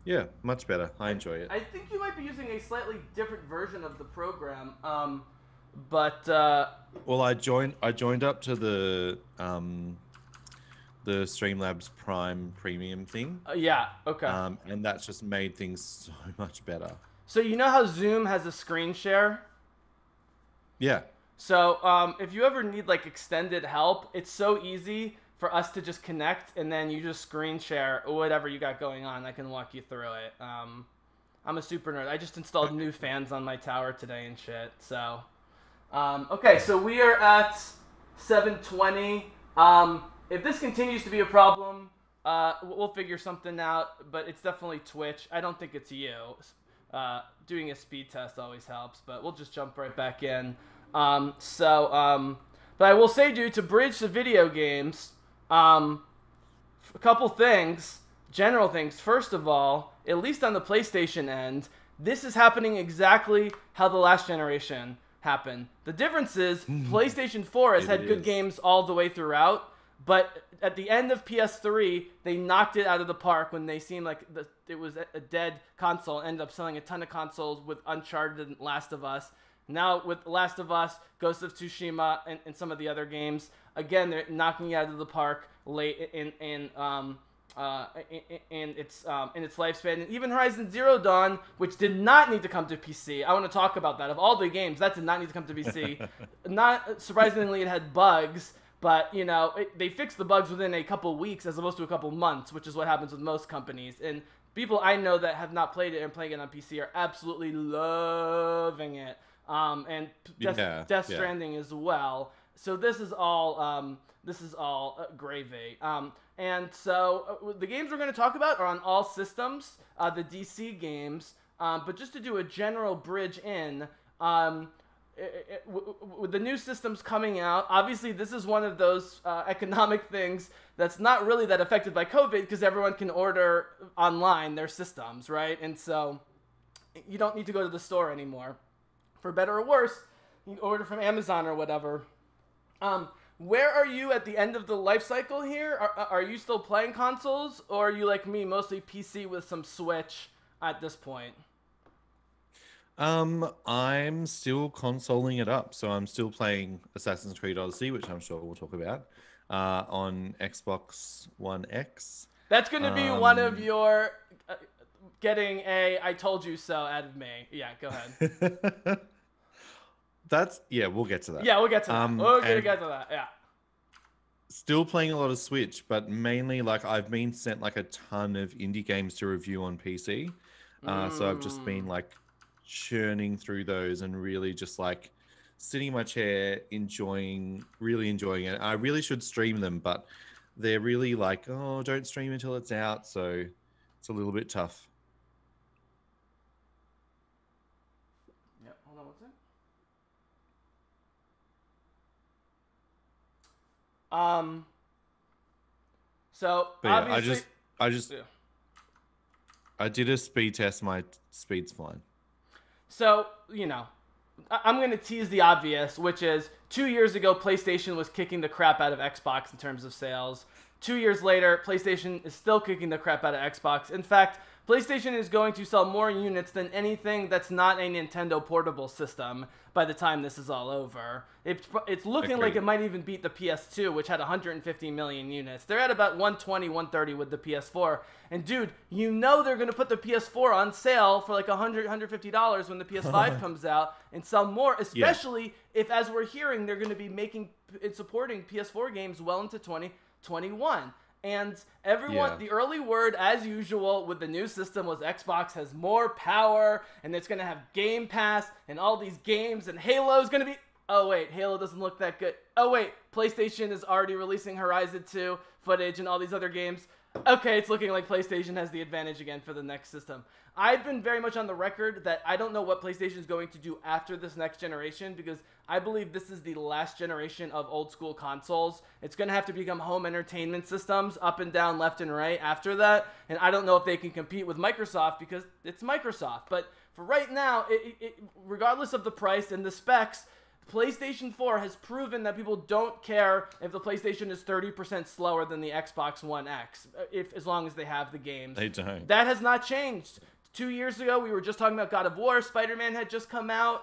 Yeah, much better. I enjoy it. I think you might be using a slightly different version of the program. But Well, I joined up to the Streamlabs Prime Premium thing, yeah, okay. and that's just made things so much better. So you know how Zoom has a screen share? Yeah, So if you ever need like extended help, it's so easy for us to just connect and then you just screen share whatever you got going on. I can walk you through it. I'm a super nerd. I just installed new fans on my tower today and shit. So okay, so we are at 7:20. If this continues to be a problem, we'll figure something out. But it's definitely Twitch. I don't think it's you. Doing a speed test always helps, but we'll just jump right back in. But I will say, dude, to bridge the video games, a couple things, general things. First of all, at least on the PlayStation end, this is happening exactly how the last generation happened. The difference is PlayStation 4 has had good games all the way throughout, but at the end of PS3, they knocked it out of the park when they seemed like it was a dead console. Ended up selling a ton of consoles with Uncharted and Last of Us. Now with Last of Us, Ghost of Tsushima, and some of the other games, again they're knocking it out of the park late in its lifespan. And even Horizon Zero Dawn, which did not need to come to PC. I want to talk about that. Of all the games, that did not need to come to PC. Not surprisingly, it had bugs. But, you know, they fixed the bugs within a couple weeks as opposed to a couple months, which is what happens with most companies. And people I know that have not played it and playing it on PC are absolutely loving it. And Death Stranding as well. So this is all gravy. And so the games we're going to talk about are on all systems, the DC games. But just to do a general bridge in, with the new systems coming out, obviously this is one of those economic things that's not really that affected by COVID because everyone can order online their systems, right? And so you don't need to go to the store anymore. For better or worse, you can order from Amazon or whatever. Where are you at the end of the life cycle here? Are you still playing consoles, or are you like me, mostly PC with some Switch at this point? I'm still consoling it up, so I'm still playing Assassin's Creed Odyssey, which I'm sure we'll talk about, on Xbox One X. That's going to be one of your getting a "I told you so" out of me. Yeah, go ahead. We'll get to that. Yeah, we'll get to that. We'll get to that. Yeah. Still playing a lot of Switch, but mainly like I've been sent like a ton of indie games to review on PC. So I've just been like churning through those and really just like sitting in my chair, really enjoying it. I really should stream them, but they're really like, oh, don't stream until it's out. So it's a little bit tough. Yep. Hold on, what's it? So But yeah, obviously, I did a speed test. My speed's fine. so you know, I'm going to tease the obvious, which is 2 years ago, PlayStation was kicking the crap out of Xbox in terms of sales. 2 years later, PlayStation is still kicking the crap out of Xbox. In fact, PlayStation is going to sell more units than anything that's not a Nintendo portable system by the time this is all over. It's looking like it might even beat the PS2, which had 150 million units. They're at about 120, 130 with the PS4. And dude, you know they're going to put the PS4 on sale for like $100, $150 when the PS5 comes out and sell more, especially if, as we're hearing, they're going to be making and supporting PS4 games well into 2021. And everyone, the early word, as usual, with the new system was Xbox has more power, and it's going to have Game Pass, and all these games, and Halo's going to be... Oh, wait, Halo doesn't look that good. Oh, wait, PlayStation is already releasing Horizon 2 footage and all these other games. Okay, it's looking like PlayStation has the advantage again for the next system. I've been very much on the record that I don't know what PlayStation is going to do after this next generation because I believe this is the last generation of old school consoles. It's going to have to become home entertainment systems up and down, left and right after that. And I don't know if they can compete with Microsoft because it's Microsoft. But for right now, regardless of the price and the specs, PlayStation 4 has proven that people don't care if the PlayStation is 30% slower than the Xbox One X, as long as they have the games. They don't. That has not changed. 2 years ago, we were just talking about God of War. Spider-Man had just come out.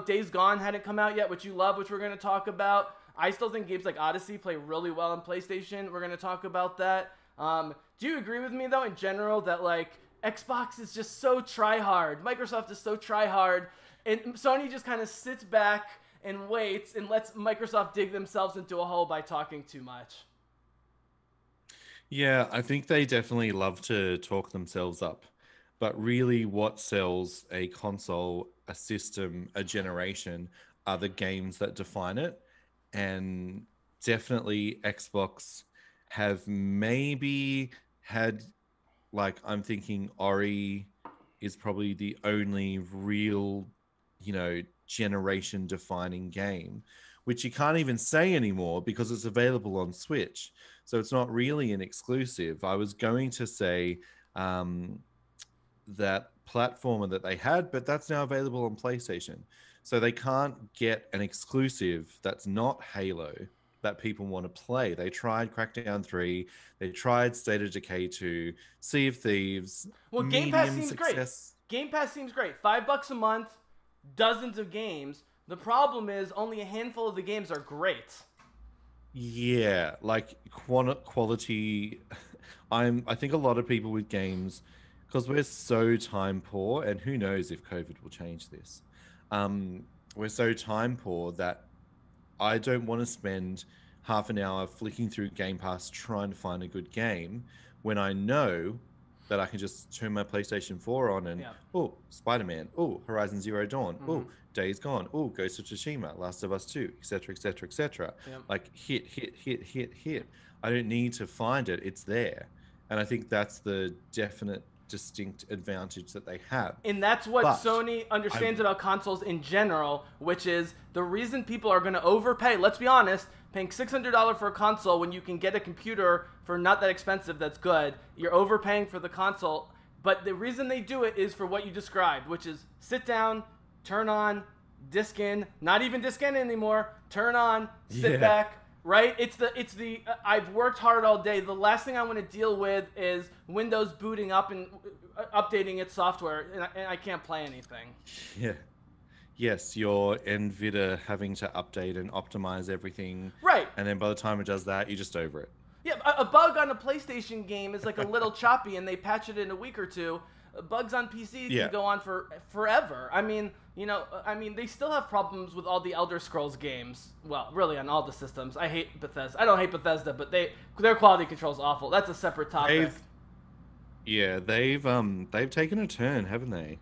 Days Gone hadn't come out yet, which you love, which we're going to talk about. I still think games like Odyssey play really well on PlayStation. We're going to talk about that. Do you agree with me, though, in general, that, like, Xbox is just so try-hard? Microsoft is so try-hard. And Sony just kind of sits back and waits and lets Microsoft dig themselves into a hole by talking too much. Yeah, I think they definitely love to talk themselves up. But really, what sells a console, a system, a generation are the games that define it. And definitely Xbox have maybe had, like, I'm thinking Ori is probably the only real, generation defining game, which you can't even say anymore because it's available on Switch. So it's not really an exclusive. I was going to say that platformer that they had, but that's now available on PlayStation. So they can't get an exclusive that's not Halo that people want to play. They tried Crackdown 3, they tried State of Decay 2, Sea of Thieves. Well, Game Pass seems great. Game Pass seems great. $5 a month, dozens of games. The problem is only a handful of the games are great. Yeah, like quality. I think a lot of people with games, because we're so time poor, and who knows if COVID will change this. We're so time poor that I don't want to spend half an hour flicking through Game Pass trying to find a good game when I know that I can just turn my PlayStation 4 on and, Spider-Man, Horizon Zero Dawn, Days Gone, Ghost of Tsushima, Last of Us 2, etc., etc., etc. Like, hit. I don't need to find it. It's there. And I think that's the definite distinct advantage that they have. And that's what Sony understands about consoles in general, which is the reason people are going to overpay. Let's be honest, paying $600 for a console when you can get a computer for not that expensive that's good, you're overpaying for the console. But the reason they do it is for what you described, which is sit down, turn on, disc in, not even disc in anymore, turn on, sit back, right? It's the I've worked hard all day. The last thing I want to deal with is Windows booting up and updating its software, and I can't play anything. Yeah. Yes, your NVIDIA having to update and optimize everything. Right. And then by the time it does that, you're just over it. Yeah, a bug on a PlayStation game is like a little choppy, and they patch it in a week or two. Bugs on PC can go on for forever. I mean, they still have problems with all the Elder Scrolls games. Well, really on all the systems. I hate Bethesda. I don't hate Bethesda, but their quality control is awful. That's a separate topic. They've taken a turn, haven't they?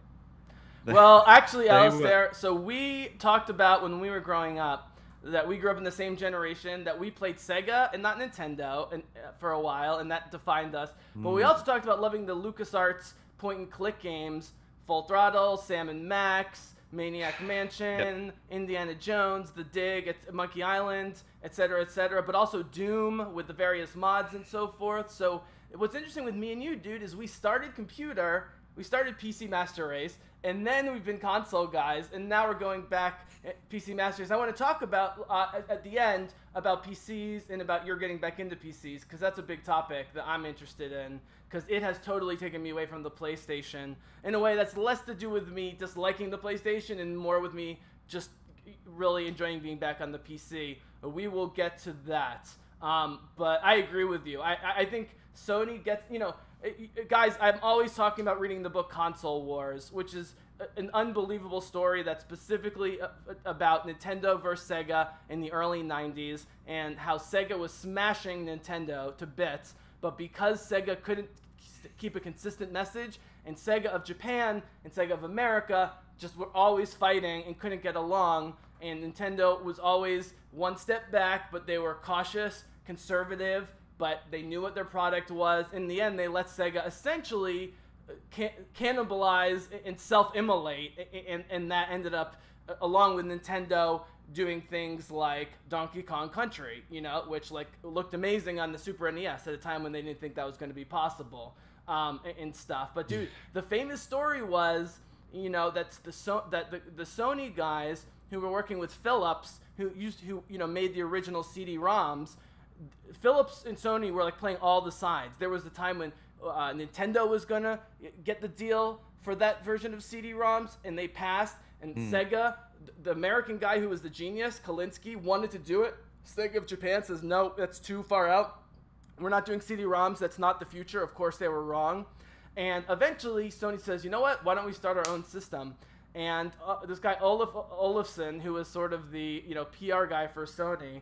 Well, actually, Alaisdair, so we talked about when we were growing up that we grew up in the same generation, that we played Sega and not Nintendo for a while, and that defined us. But we also talked about loving the LucasArts point-and-click games, Full Throttle, Sam & Max, Maniac Mansion, Indiana Jones, The Dig, Monkey Island, etc., but also Doom with the various mods and so forth. So what's interesting with me and you, dude, is we started PC Master Race, and then we've been console guys, and now we're going back at PC Master Race. I want to talk about, at the end, about PCs and about your getting back into PCs, because that's a big topic that I'm interested in, because it has totally taken me away from the PlayStation in a way that's less to do with me disliking the PlayStation and more with me just really enjoying being back on the PC. We will get to that. But I agree with you. I think Sony gets, guys, I'm always talking about reading the book Console Wars, which is an unbelievable story that's specifically about Nintendo versus Sega in the early 90s and how Sega was smashing Nintendo to bits, but because Sega couldn't keep a consistent message, and Sega of Japan and Sega of America just were always fighting and couldn't get along, and Nintendo was always one step back, but they were cautious, conservative, but they knew what their product was. In the end, they let Sega essentially cannibalize and self-immolate, and that ended up, along with Nintendo, doing things like Donkey Kong Country, which looked amazing on the Super NES at a time when they didn't think that was going to be possible, and stuff. But dude, the famous story was, that's the Sony guys who were working with Philips, who made the original CD-ROMs. Philips and Sony were like playing all the sides. There was a time when Nintendo was gonna get the deal for that version of CD-ROMs, and they passed. And Sega, the American guy who was the genius, Kalinsky, wanted to do it. Sega of Japan says, no, that's too far out. We're not doing CD-ROMs. That's not the future. Of course, they were wrong. And eventually, Sony says, you know what? Why don't we start our own system? And this guy, Olafson, who was sort of the PR guy for Sony,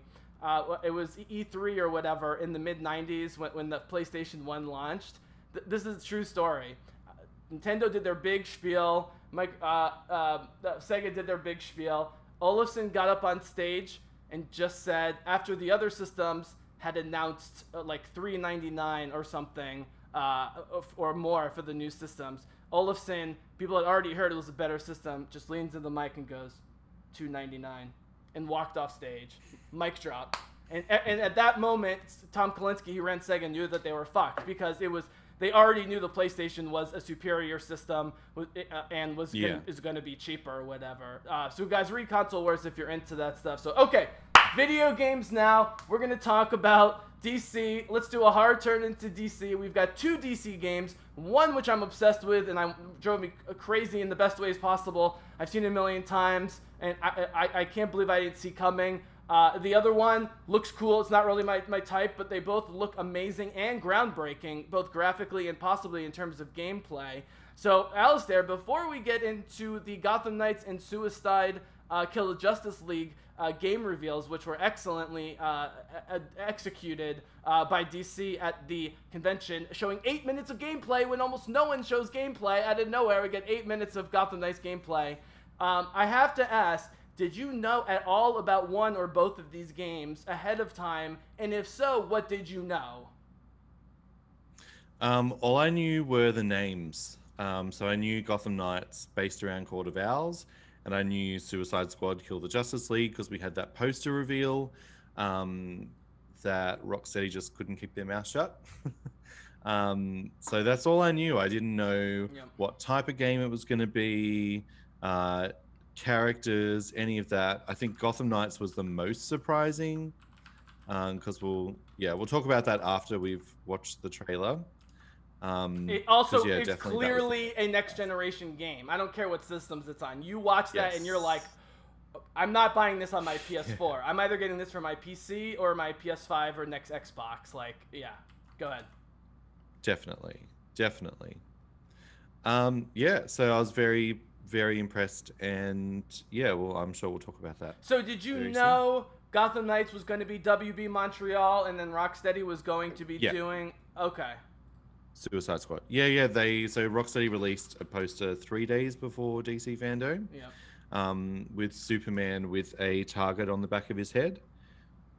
it was E3 or whatever in the mid-90s when the PlayStation 1 launched. This is a true story. Nintendo did their big spiel. Sega did their big spiel. Olafson got up on stage and just said, after the other systems had announced like $399 or something or more for the new systems, Olafson, people had already heard it was a better system, just leans in the mic and goes, $299, and walked off stage. Mic drop. And at that moment, Tom Kalinske, who ran Sega, knew that they were fucked because they already knew the PlayStation was a superior system and is going to be cheaper or whatever. So guys, read Console Wars if you're into that stuff. So okay, video games now. We're going to talk about DC. Let's do a hard turn into DC. We've got 2 DC games. One which I'm obsessed with and drove me crazy in the best ways possible. I've seen it a million times, and I can't believe I didn't see coming. The other one looks cool. It's not really my type, but they both look amazing and groundbreaking, both graphically and possibly in terms of gameplay. So, Alaisdair, before we get into the Gotham Knights and Suicide Kill the Justice League game reveals, which were excellently executed by DC at the convention, showing 8 minutes of gameplay when almost no one shows gameplay. Out of nowhere, we get 8 minutes of Gotham Knights gameplay. I have to ask, did you know at all about one or both of these games ahead of time? And if so, what did you know? All I knew were the names. So I knew Gotham Knights based around Court of Owls, and I knew Suicide Squad Kill the Justice League because we had that poster reveal that Rocksteady just couldn't keep their mouth shut. So that's all I knew. I didn't know what type of game it was going to be, characters, any of that. I think Gotham Knights was the most surprising because we'll talk about that after we've watched the trailer. It's clearly a next generation game. I don't care what systems it's on. You watch that and you're like, I'm not buying this on my PS4. I'm either getting this for my PC or my PS5 or next Xbox. Like, yeah, go ahead. Definitely. So I was very, very impressed, and I'm sure we'll talk about that. So did you know Gotham Knights was going to be WB Montreal, and then Rocksteady was going to be doing... Okay. Suicide Squad. So Rocksteady released a poster 3 days before DC Fandom. With Superman with a target on the back of his head.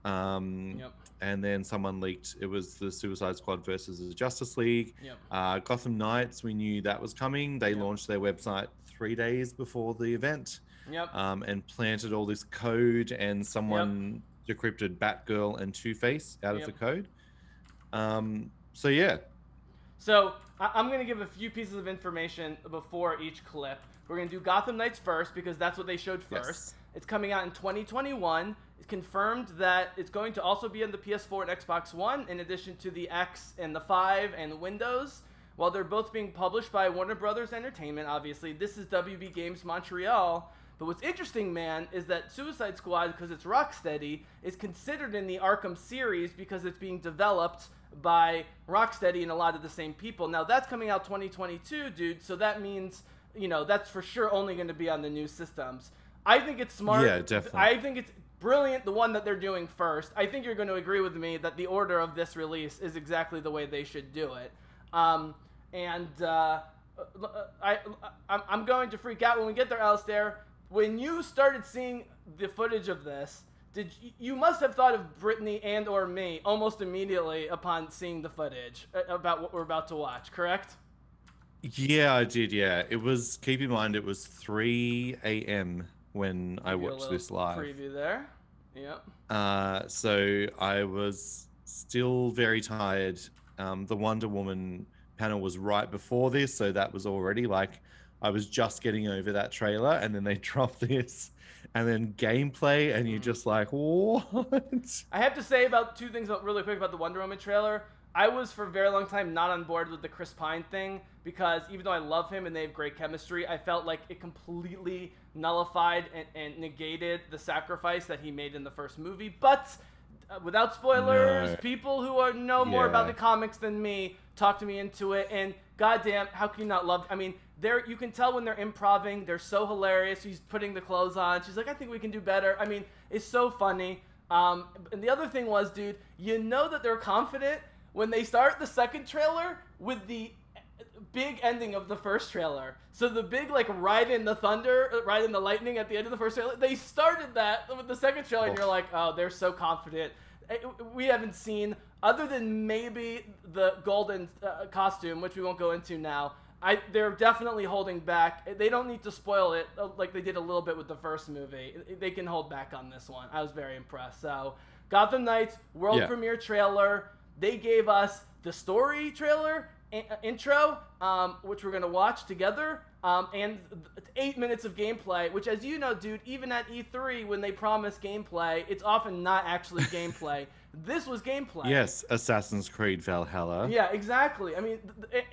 And then someone leaked it was the Suicide Squad versus the Justice League. Gotham Knights, we knew that was coming. They launched their website 3 days before the event. And planted all this code, and someone decrypted Batgirl and Two-Face out of the code. So I'm going to give a few pieces of information before each clip. We're going to do Gotham Knights first because that's what they showed first. It's coming out in 2021. It's confirmed that it's going to also be on the PS4 and Xbox One, in addition to the X and the 5 and Windows. While they're both being published by Warner Brothers Entertainment, obviously, this is WB Games Montreal. But what's interesting, man, is that Suicide Squad, because it's Rocksteady, is considered in the Arkham series because it's being developed by Rocksteady and a lot of the same people. Now, that's coming out 2022, dude, so that means, that's for sure only going to be on the new systems. I think it's smart. Yeah, definitely. I think it's brilliant, the one that they're doing first. I think you're going to agree with me that the order of this release is exactly the way they should do it. I'm going to freak out when we get there, Alaisdair. When you started seeing the footage of this, you must have thought of Brittany and or me almost immediately upon seeing the footage about what we're about to watch, correct? Yeah, I did, yeah. It was, keep in mind, it was 3 a.m. when I watched this live. Preview there. Yep. So I was still very tired. The Wonder Woman panel was right before this, so that was already like I was just getting over that trailer, and then they dropped this, and then gameplay, and you're just like, what? I have to say about two things really quick about the Wonder Woman trailer. I was for a very long time not on board with the Chris Pine thing because even though I love him and they have great chemistry, I felt like it completely nullified and negated the sacrifice that he made in the first movie. But without spoilers, people who know more about the comics than me talked me into it. And goddamn, how can you not love? I mean, you can tell when they're improvising. They're so hilarious. He's putting the clothes on. She's like, I think we can do better. I mean, it's so funny. And the other thing was, dude, you know that they're confident when they start the second trailer with the big ending of the first trailer. So the big, like, ride in the thunder, ride in the lightning at the end of the first trailer, they started that with the second trailer, and you're like, oh, they're so confident. We haven't seen, other than maybe the golden costume, which we won't go into now, they're definitely holding back. They don't need to spoil it like they did a little bit with the first movie. They can hold back on this one. I was very impressed. So, Gotham Knights, world premiere trailer. They gave us the story trailer, intro, which we're going to watch together, and 8 minutes of gameplay, which, as you know, dude, even at E3, when they promise gameplay, it's often not actually gameplay. This was gameplay. Yes, Assassin's Creed Valhalla. Yeah, exactly. I mean,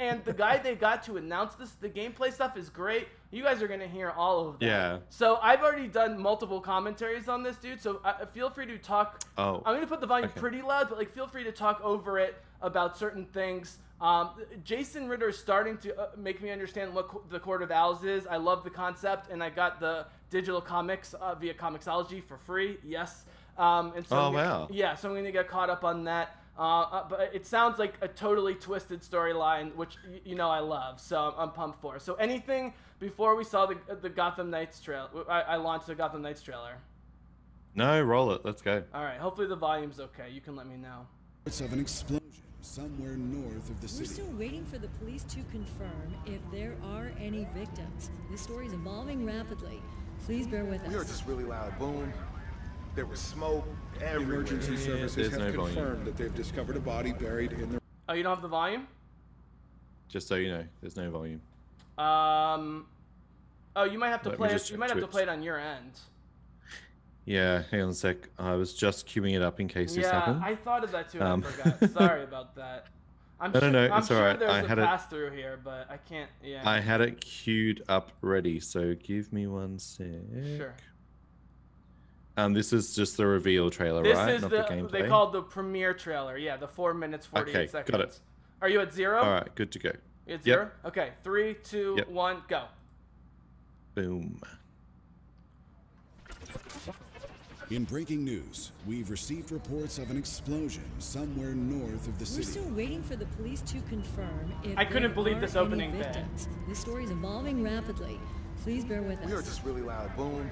and the guy they got to announce this, the gameplay stuff is great. You guys are going to hear all of that. Yeah. So I've already done multiple commentaries on this, dude, so feel free to talk. Oh. I'm going to put the volume pretty loud, but like feel free to talk over it about certain things. Jason Ritter is starting to make me understand what the Court of Owls is. I love the concept, and I got the digital comics via Comixology for free. Yes. And so wow. Yeah, so I'm going to get caught up on that. But it sounds like a totally twisted storyline, which you know I love, so I'm pumped for. So anything before we saw the Gotham Knights trailer? I launched the Gotham Knights trailer. No, roll it. Let's go. All right. Hopefully the volume's okay. You can let me know. Reports of an explosion somewhere north of the city. We're still waiting for the police to confirm if there are any victims. This story is evolving rapidly. Please bear with us. We heard this really loud boom. There was smoke everywhere. Emergency services have confirmed that they've discovered a body buried in the... Oh, you don't have the volume? Just so you know, there's no volume. Oh, you might have to play it. You might have to play it on your end. Yeah, hang on a sec. I was just queuing it up in case this happened. Yeah, I thought of that too. And I forgot. Sorry about that. I'm no, I'm it's sure alright. there's a pass-through here, but I can't. Yeah. I had it queued up ready, so give me one sec. Sure. This is just the reveal trailer, this right? Is Not the gameplay. They call it the premiere trailer. Yeah, the 4 minutes 48 seconds. Got it. Are you at 0? All right, good to go. You at 0? Okay, 3, 2, 1, go. Boom. In breaking news, we've received reports of an explosion somewhere north of the city. We're still waiting for the police to confirm if I couldn't believe this opening any victims. This story is evolving rapidly. Please bear with us. We heard this really loud boom.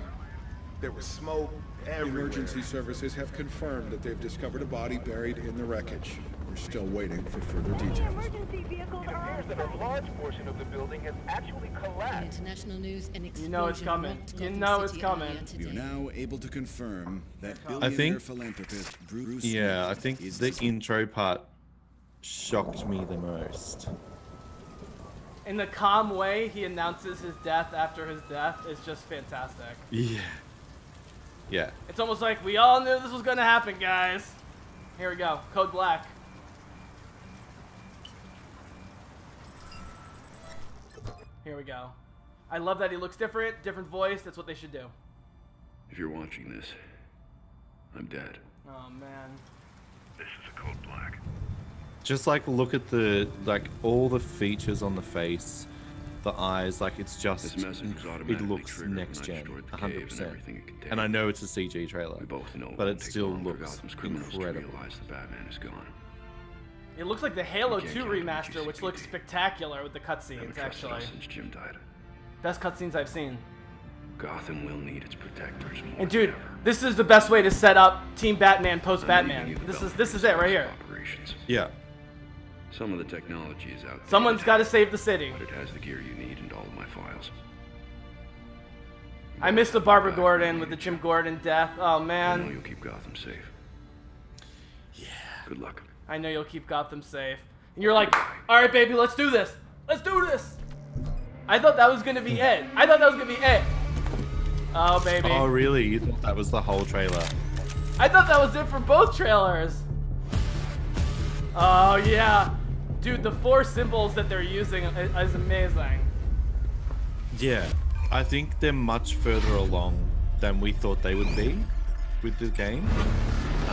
There was smoke everywhere. Emergency services have confirmed that they've discovered a body buried in the wreckage. We're still waiting for further details. Emergency vehicles are It appears that a large portion of the building has actually In collapsed. international news, an explosion You know it's coming. rocked You Gotham know it's City coming. earlier today. We are now able to confirm that I billionaire think- philanthropist Bruce Yeah, I Smith think is the deceased. intro part shocked me the most. In the calm way he announces his death after his death is just fantastic. Yeah. Yeah. It's almost like we all knew this was going to happen, guys. Here we go. Code Black. Here we go. I love that he looks different, different voice. That's what they should do. If you're watching this, I'm dead. Oh, man. This is a code black. Just like look at the all the features on the face, the eyes, like it's just This message was it automatically looks triggered when next I gen, destroyed the cave and 100%. everything it contained. And I know it's a CG trailer, We both know but it'll it take still long for looks Gotham's criminals to incredible. realize the Batman is gone. It looks like the Halo You can't 2 count on remaster, GCPD. which looks spectacular with the Haven't cutscenes, trusted actually. us since Jim died. Best cutscenes I've seen. Gotham will need its protectors more And dude, than ever. this is the best way to set up Team Batman post I'm Batman. leaving you the This is it right here. operations. Yeah. Some of the technology is outdated. Someone's got to save the city. But it has the gear you need and all of my files. I missed the Barbara Gordon with the Jim Gordon death. Oh I know man. you'll keep Gotham safe. Yeah. Good luck. I know you'll keep Gotham safe. And you're like, all right, baby, let's do this. Let's do this. I thought that was gonna be it. I thought that was gonna be it. Oh baby. Oh really? You thought that was the whole trailer? I thought that was it for both trailers. Oh yeah, dude, the 4 symbols that they're using is amazing. Yeah, I think they're much further along than we thought they would be with the game.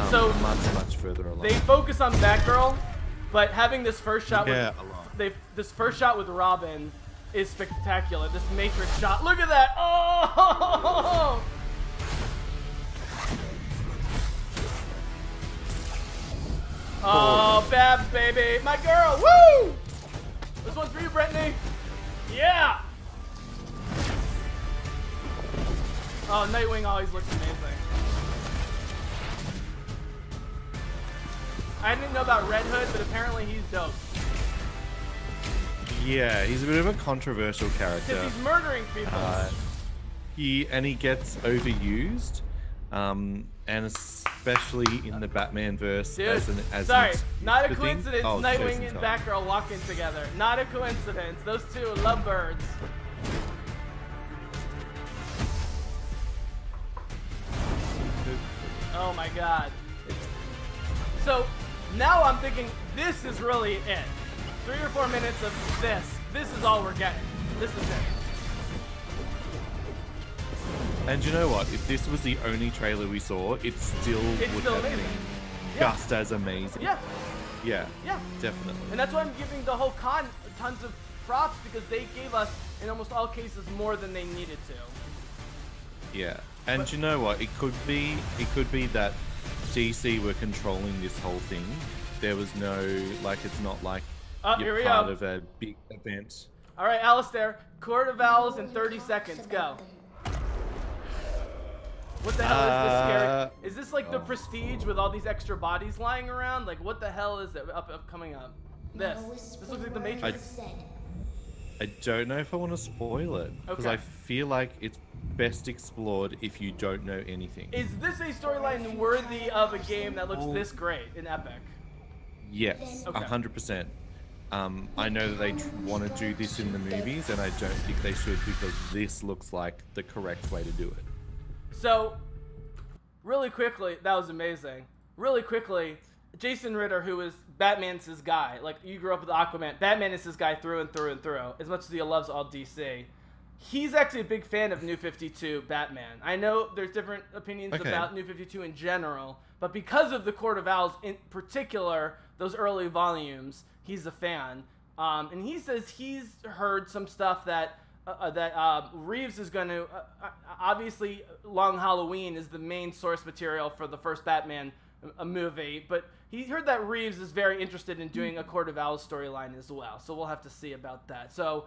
So much further along. They focus on Batgirl, but having this first shot a with lot. this first shot with Robin is spectacular. This Matrix shot. Look at that! Oh! Oh, Babs, baby, my girl! Woo! This one's for you, Brittany. Yeah. Oh, Nightwing always looks amazing. I didn't know about Red Hood, but apparently he's dope. Yeah, he's a bit of a controversial character. Because he's murdering people. He gets overused, and especially in the Batman verse. Dude, as sorry, an not a thing. coincidence. Oh, Nightwing Jason and Todd. Batgirl walking together. Not a coincidence. Those two are lovebirds. Oh my god. So now I'm thinking this is really it. 3 or 4 minutes of this. This is all we're getting. This is it. And you know what? If this was the only trailer we saw, it still would still have amazing. been Yeah. just as amazing. Yeah. Yeah. Yeah. Definitely. And that's why I'm giving the whole con tons of props, because they gave us, in almost all cases, more than they needed to. Yeah. And you know what? It could be that DC were controlling this whole thing. There was no, it's not like Here you're we part go. of a big event. All right, Alaisdair, Court of Owls in 30 seconds. Go. What the hell is this scary? Is this like the Prestige with all these extra bodies lying around? Like, what the hell is it coming up? This looks like the Matrix. I don't know if I want to spoil it, because Okay. I feel like it's best explored if you don't know anything. Is this a storyline worthy of a game that looks this great in Epic? Yes, Okay. 100%. I know that they want to do this in the movies, and I don't think they should, because this looks like the correct way to do it. So, really quickly, that was amazing. Really quickly, Jason Ritter, who is Batman's his guy, like you grew up with Aquaman, Batman is his guy through and through and through, as much as he loves all DC. He's actually a big fan of New 52 Batman. I know there's different opinions about New 52 in general, but because of the Court of Owls in particular, those early volumes, he's a fan. And he says he's heard some stuff that Reeves is going to... obviously, Long Halloween is the main source material for the first Batman movie, but he heard that Reeves is very interested in doing a Court of Owls storyline as well, so we'll have to see about that. So,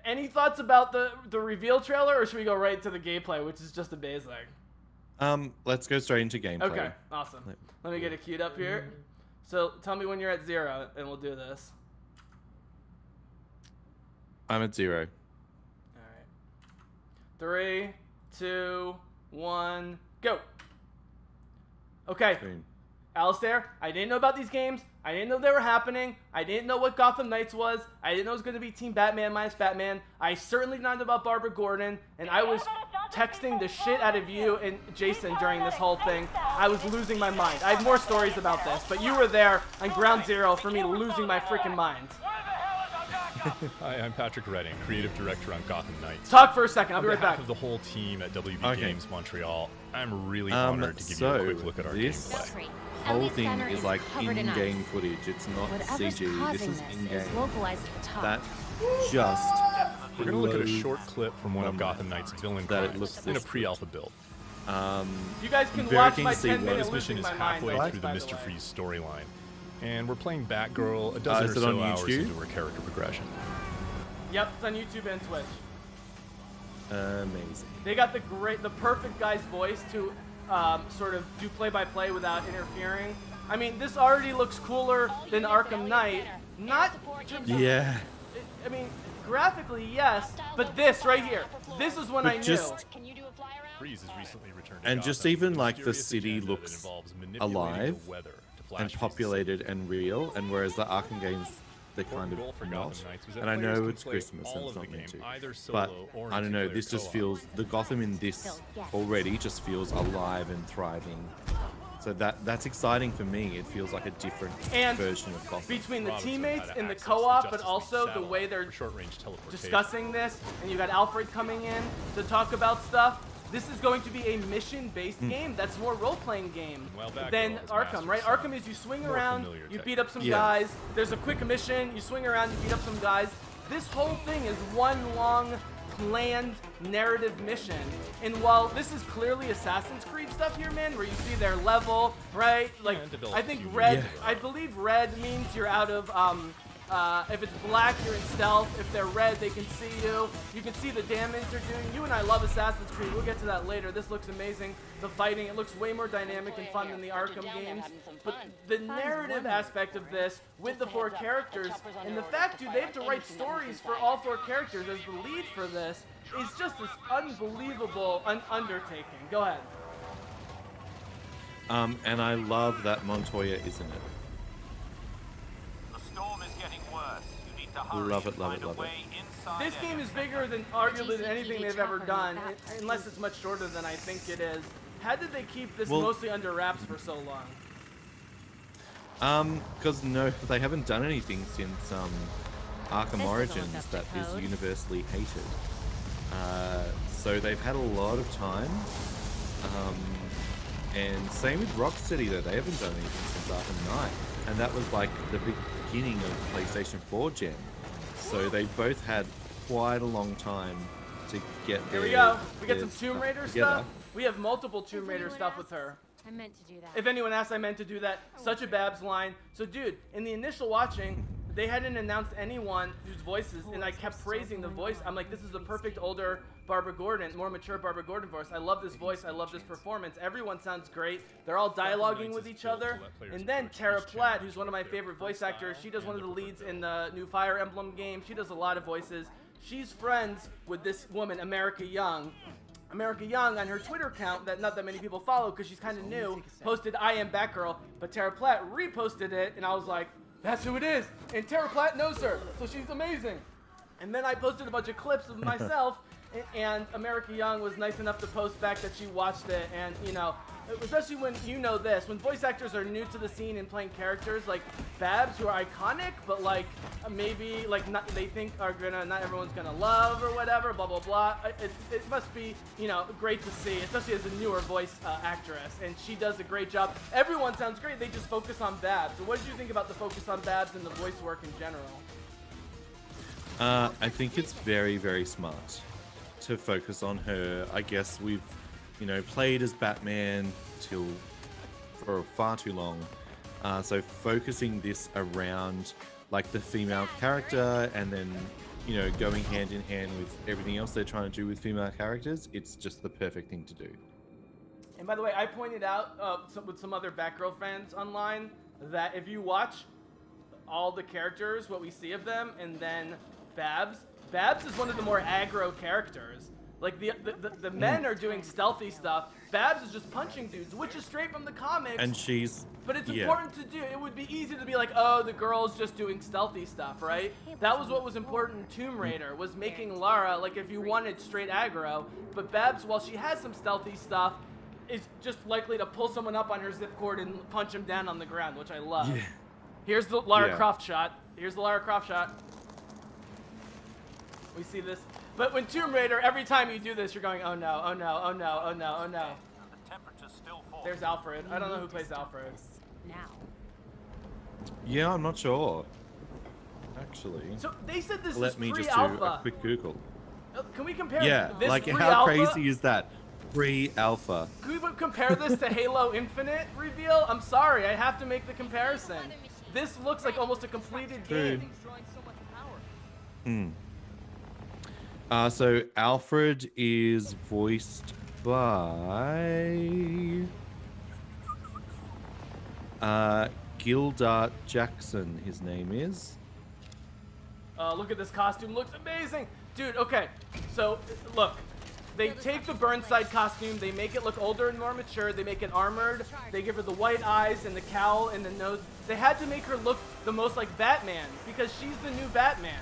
any thoughts about the reveal trailer, or should we go right to the gameplay, which is just amazing? Let's go straight into gameplay. Okay, awesome. Let me get it queued up here. So, tell me when you're at 0, and we'll do this. I'm at 0. All right. 3, 2, 1, go. Okay. Boom. Alaisdair, I didn't know about these games. I didn't know they were happening. I didn't know what Gotham Knights was. I didn't know it was going to be Team Batman minus Batman. I certainly did not know about Barbara Gordon. And I was texting the shit out of you and Jason during this whole thing. I was losing my mind. I have more stories about this, but you were there on ground zero for me losing my freaking mind. Hi, I'm Patrick Redding, creative director on Gotham Knights. Talk for a second. I'll be On right behalf back. of the whole team at WB Okay. Games Montreal, I'm really honored to give you a quick look at our this gameplay. whole thing is like in-game footage. It's not Whatever's CG. causing This is this in-game. is localized at the top. That just We're going to look at a blows short clip from one of my Gotham Knights' villain that it crimes looks in a this pre-alpha build. You guys can very watch keen my to see 10-minute This mission losing is my mind. halfway voice, through the by Mr. way. Freeze storyline, and we're playing Batgirl a dozen or is it so on hours YouTube? into her character progression. Yep, it's on YouTube and Twitch. amazing. They got the perfect guy's voice to sort of do play-by-play without interfering. I mean, this already looks cooler than Arkham Knight. Not just, Yeah. I mean, graphically, yes, but this right here, this is when But I knew. just- Freeze has recently returned to And just Gotham even with a like the mysterious city agenda that looks involves manipulating alive the weather to flash and freeze the populated and real, and whereas the Arkham games they're kind goal of for not. Gotham Knights was that And I players know could it's play Christmas and all it's of not the meant to. game, either But solo or I don't know, multiplayer this just co-op. feels, the Gotham in this already just feels alive and thriving. So that's exciting for me. It feels like a different version of Gotham. Between the Robinson teammates had in the access to co-op, but Justice League also the satellite way they're for short-range teleportation. discussing this, and you got Alfred coming in to talk about stuff. This is going to be a mission-based game that's more role-playing game than Arkham, right? Arkham is you swing around, you beat up some guys, there's a quick mission, you swing around, you beat up some guys. This whole thing is one long planned narrative mission. And while this is clearly Assassin's Creed stuff here, man, where you see their level, right? Like, I think red, I believe red means you're out of, if it's black, you're in stealth. If they're red, they can see you. You can see the damage they're doing. You and I love Assassin's Creed. We'll get to that later. This looks amazing. The fighting, it looks way more dynamic and fun than the Arkham games. But the narrative aspect of this with the 4 characters, and the fact, dude, they have to write stories for all 4 characters as the lead for this, is just this unbelievable undertaking. Go ahead. And I love that Montoya is in it. The storm is getting worse. You need to hurry. Love it, love it, love it. This game is bigger than arguably than anything they've ever done, unless it's much shorter than I think it is. How did they keep this mostly under wraps for so long? Because no, they haven't done anything since Arkham Origins that is universally hated. So they've had a lot of time. And same with Rocksteady, though. They haven't done anything since Arkham Knight. And that was like the beginning of PlayStation 4 gen. So they both had quite a long time to get Here we go. We got some Tomb Raider stuff. We have multiple Tomb Raider stuff with her. I meant to do that. If anyone asked, I meant to do that. Such a Babs line. So, dude, in the initial watching, they hadn't announced anyone whose voices, and I kept praising the voice. I'm like, this is the perfect older Barbara Gordon, more mature Barbara Gordon voice. I love this voice. I love this performance. Everyone sounds great. They're all dialoguing with each other. And then Tara Platt, who's one of my favorite voice actors, she does one of the leads in the new Fire Emblem game. She does a lot of voices. She's friends with this woman, America Young. America Young, on her Twitter account that not that many people follow because she's kind of new, posted I am Batgirl, but Tara Platt reposted it, and I was like, that's who it is. And Tara Platt knows her, so she's amazing. And then I posted a bunch of clips of myself, and America Young was nice enough to post back that she watched it. And, you know, especially when you know this, when voice actors are new to the scene and playing characters like Babs, who are iconic, but like maybe like not, they think are gonna, not everyone's gonna love or whatever, blah blah blah. It must be, you know, great to see, especially as a newer voice actress, and she does a great job. Everyone sounds great. They just focus on Babs. So what did you think about the focus on Babs and the voice work in general? I think it's very, very smart to focus on her. I guess we've, you know, played as Batman for far too long. So focusing this around like the female character and then, you know, going hand in hand with everything else they're trying to do with female characters, it's just the perfect thing to do. And by the way, I pointed out with some other Batgirl fans online that if you watch all the characters, what we see of them, and then Babs is one of the more aggro characters. Like the men are doing stealthy stuff. Babs is just punching dudes, which is straight from the comics. And she's... But it's important to do. It would be easy to be like, oh, the girl's just doing stealthy stuff, right? That was what was important in Tomb Raider, was making Lara, like if you wanted straight aggro. But Babs, while she has some stealthy stuff, is just likely to pull someone up on her zip cord and punch him down on the ground, which I love. Yeah. Here's the Lara Croft shot. Here's the Lara Croft shot. We see this. But when Tomb Raider, every time you do this, you're going, oh no, oh no, oh no, oh no, oh no. The temperature's still falling. There's Alfred. I don't know who plays Alfred. Now. Yeah, I'm not sure. Actually. So they said this Let is me just pre-alpha. do a quick Google. Can we compare this like pre-alpha? how crazy is that? Pre-alpha. Can we compare this to Halo Infinite reveal? I'm sorry, I have to make the comparison. This looks like almost a completed game. So Alfred is voiced by Gildart Jackson, his name is. Look at this costume, looks amazing. Dude, okay, so look, they take the Burnside costume, they make it look older and more mature, they make it armored, they give her the white eyes and the cowl and the nose. They had to make her look the most like Batman because she's the new Batman.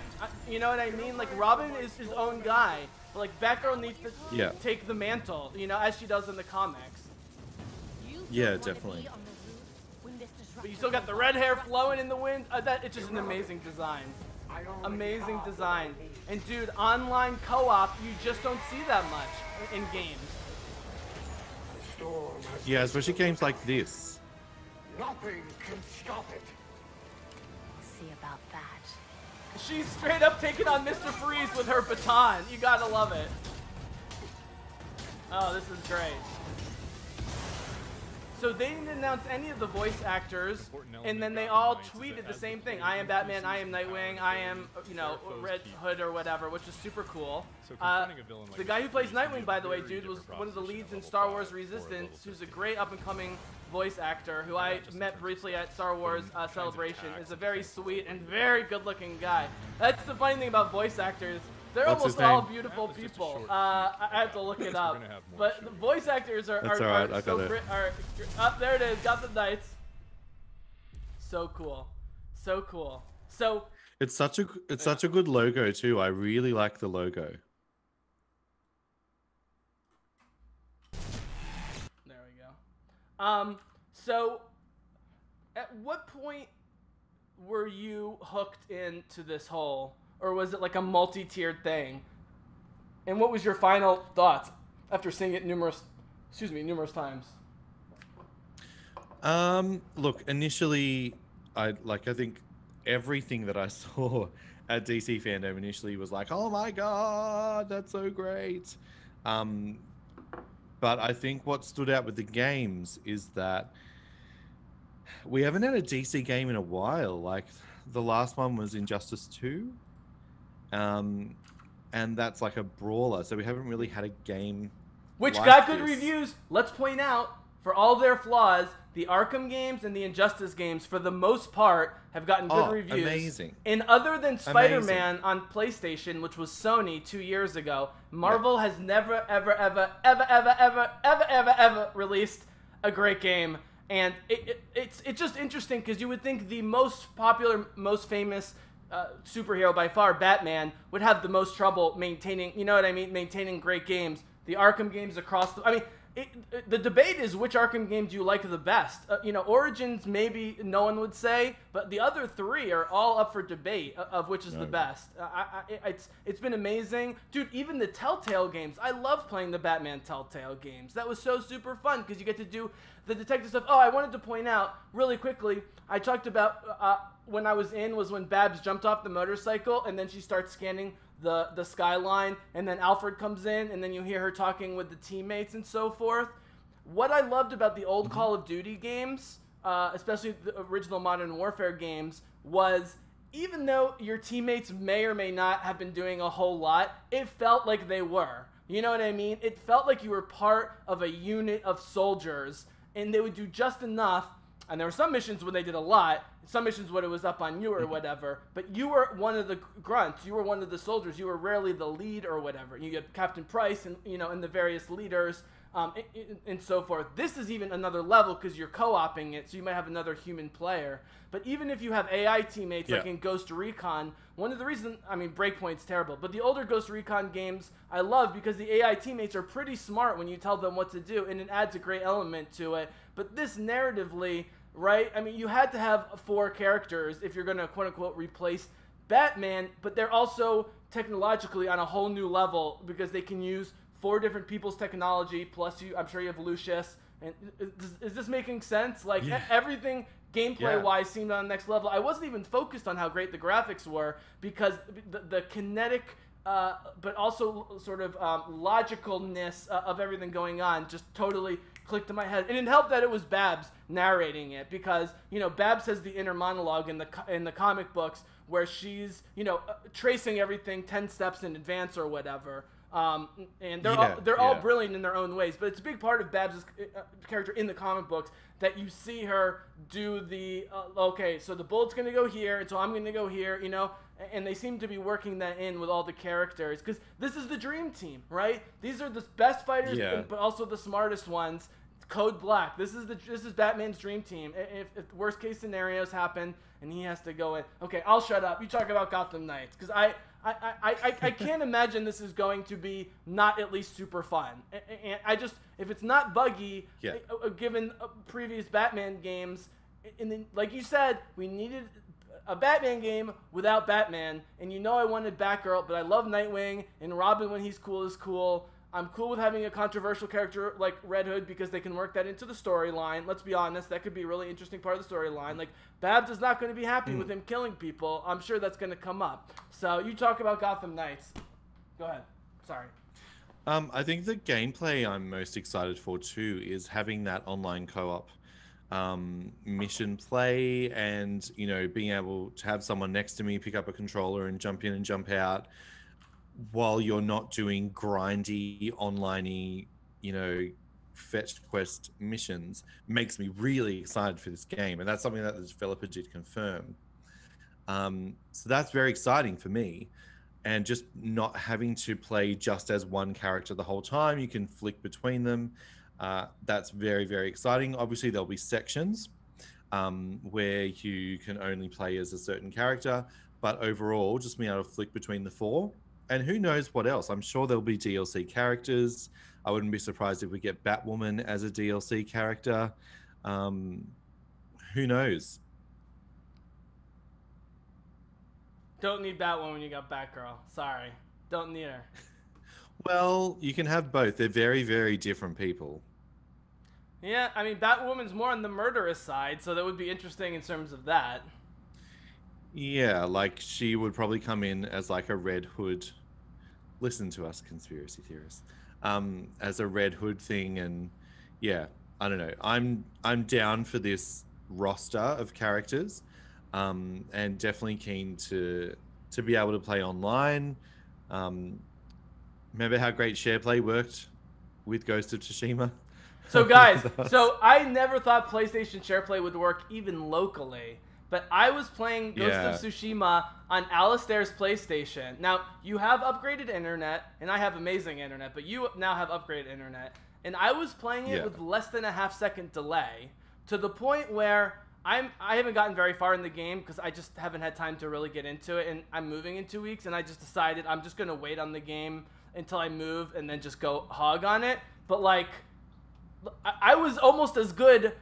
You know what I mean? Like, Robin is his own guy. But, like, Batgirl needs to take the mantle, you know, as she does in the comics. Yeah, definitely. But you still got the red hair flowing in the wind. It's just an amazing design. Amazing design. And dude, online co-op, you just don't see that much in games. Yeah, especially games like this. Nothing can stop it. See about that. She's straight up taking on Mr. Freeze with her baton. You gotta love it. Oh, this is great. So they didn't announce any of the voice actors, and then they all tweeted the same thing. I am Batman, I am Nightwing, I am, you know, Red Hood or whatever, which is super cool. The guy who plays Nightwing, by the way, dude, was one of the leads in Star Wars Resistance, who's a great up-and-coming voice actor who I met briefly at Star Wars Celebration. Is a very sweet and very good-looking guy. That's the funny thing about voice actors. They're almost all beautiful people. I have to look it up. But the voice actors are so great. Up there it is. Got the Knights. So cool. So cool. So it's such a good logo too. I really like the logo. There we go. So at what point were you hooked into this whole, or was it like a multi-tiered thing? And what was your final thoughts after seeing it numerous times? Look, initially, I think everything that I saw at DC Fandom initially was like, oh my god, that's so great. But I think what stood out with the games is that we haven't had a DC game in a while. Like, the last one was Injustice 2. And that's like a brawler, so we haven't really had a game which like got good this. reviews. Let's point out, for all their flaws, the Arkham games and the Injustice games, for the most part, have gotten good reviews. Amazing. And other than Spider-Man on PlayStation, which was Sony 2 years ago, Marvel has never, ever released a great game. And it's just interesting because you would think the most popular, most famous superhero by far, Batman, would have the most trouble maintaining, you know what I mean, maintaining great games. The Arkham games across the, I mean, the debate is which Arkham game do you like the best? You know, Origins maybe no one would say, but the other three are all up for debate of which is the best. It's been amazing. Dude, even the Telltale games. I love playing the Batman Telltale games. That was so super fun because you get to do the detective stuff. Oh, I wanted to point out really quickly, I talked about when I was when Babs jumped off the motorcycle and then she starts scanning the skyline, and then Alfred comes in, and then you hear her talking with the teammates and so forth. What I loved about the old Call of Duty games, especially the original Modern Warfare games, was even though your teammates may or may not have been doing a whole lot, it felt like they were. You know what I mean? It felt like you were part of a unit of soldiers, and they would do just enough. And there were some missions where they did a lot, some missions when it was up on you or whatever, but you were one of the grunts, you were one of the soldiers, you were rarely the lead or whatever. You get Captain Price and, you know, and the various leaders and so forth. This is even another level because you're co-oping it, so you might have another human player. But even if you have AI teammates like in Ghost Recon, one of the reasons, I mean, Breakpoint's terrible, but the older Ghost Recon games I love because the AI teammates are pretty smart when you tell them what to do, and it adds a great element to it. But this narratively, right, I mean, you had to have 4 characters if you're going to, quote-unquote, replace Batman, but they're also technologically on a whole new level because they can use 4 different people's technology, plus I'm sure you have Lucius. And is this making sense? Like, everything gameplay-wise seemed on the next level. I wasn't even focused on how great the graphics were because the kinetic, but also sort of logicalness of everything going on just totally clicked in my head. And it helped that it was Babs narrating it because, you know, Babs has the inner monologue in the comic books where she's, you know, tracing everything 10 steps in advance or whatever. And they're all brilliant in their own ways, but it's a big part of Babs' character in the comic books that you see her do the okay, so the bullet's gonna go here, and so I'm gonna go here, you know. and they seem to be working that in with all the characters, because this is the dream team, right? These are the best fighters, but also the smartest ones. Code Black. This is Batman's dream team. If worst case scenarios happen and he has to go in, okay, I'll shut up. You talk about Gotham Knights, because I can't imagine this is going to be not at least super fun. And I just, if it's not buggy, given previous Batman games, and then like you said, we needed a Batman game without Batman, and I wanted Batgirl, but I love Nightwing, and Robin when he's cool is cool. I'm cool with having a controversial character like Red Hood because they can work that into the storyline. Let's be honest, that could be a really interesting part of the storyline. Like, Babs is not going to be happy with him killing people. I'm sure that's going to come up. So you talk about Gotham Knights. Go ahead. Sorry. I think the gameplay I'm most excited for too is having that online co-op mission play, and being able to have someone next to me pick up a controller and jump in and jump out, while you're not doing grindy, online-y, fetch quest missions, makes me really excited for this game. And that's something that the developer did confirm. So that's very exciting for me. And just not having to play just as one character the whole time, you can flick between them. That's very, very exciting. Obviously, there'll be sections where you can only play as a certain character. But overall, just being able to flick between the four. And who knows what else? I'm sure there'll be DLC characters. I wouldn't be surprised if we get Batwoman as a DLC character. Who knows? Don't need Batwoman when you got Batgirl. Sorry. Don't need her. Well, you can have both. They're very, very different people. Yeah, I mean, Batwoman's more on the murderous side, so that would be interesting in terms of that. Yeah, like she would probably come in as like a Red Hood. Listen to us, conspiracy theorists. As a Red Hood thing, and yeah, I don't know. I'm down for this roster of characters, and definitely keen to be able to play online. Remember how great SharePlay worked with Ghost of Tsushima? So guys, so I never thought PlayStation SharePlay would work even locally. But I was playing Ghost of Tsushima on Alaisdair's PlayStation. Now, you have upgraded internet, and I have amazing internet, but you now have upgraded internet. And I was playing it with less than a half-second delay, to the point where I haven't gotten very far in the game because I just haven't had time to really get into it, and I'm moving in 2 weeks, and I just decided I'm just going to wait on the game until I move and then just go hog on it. But, like, I was almost as good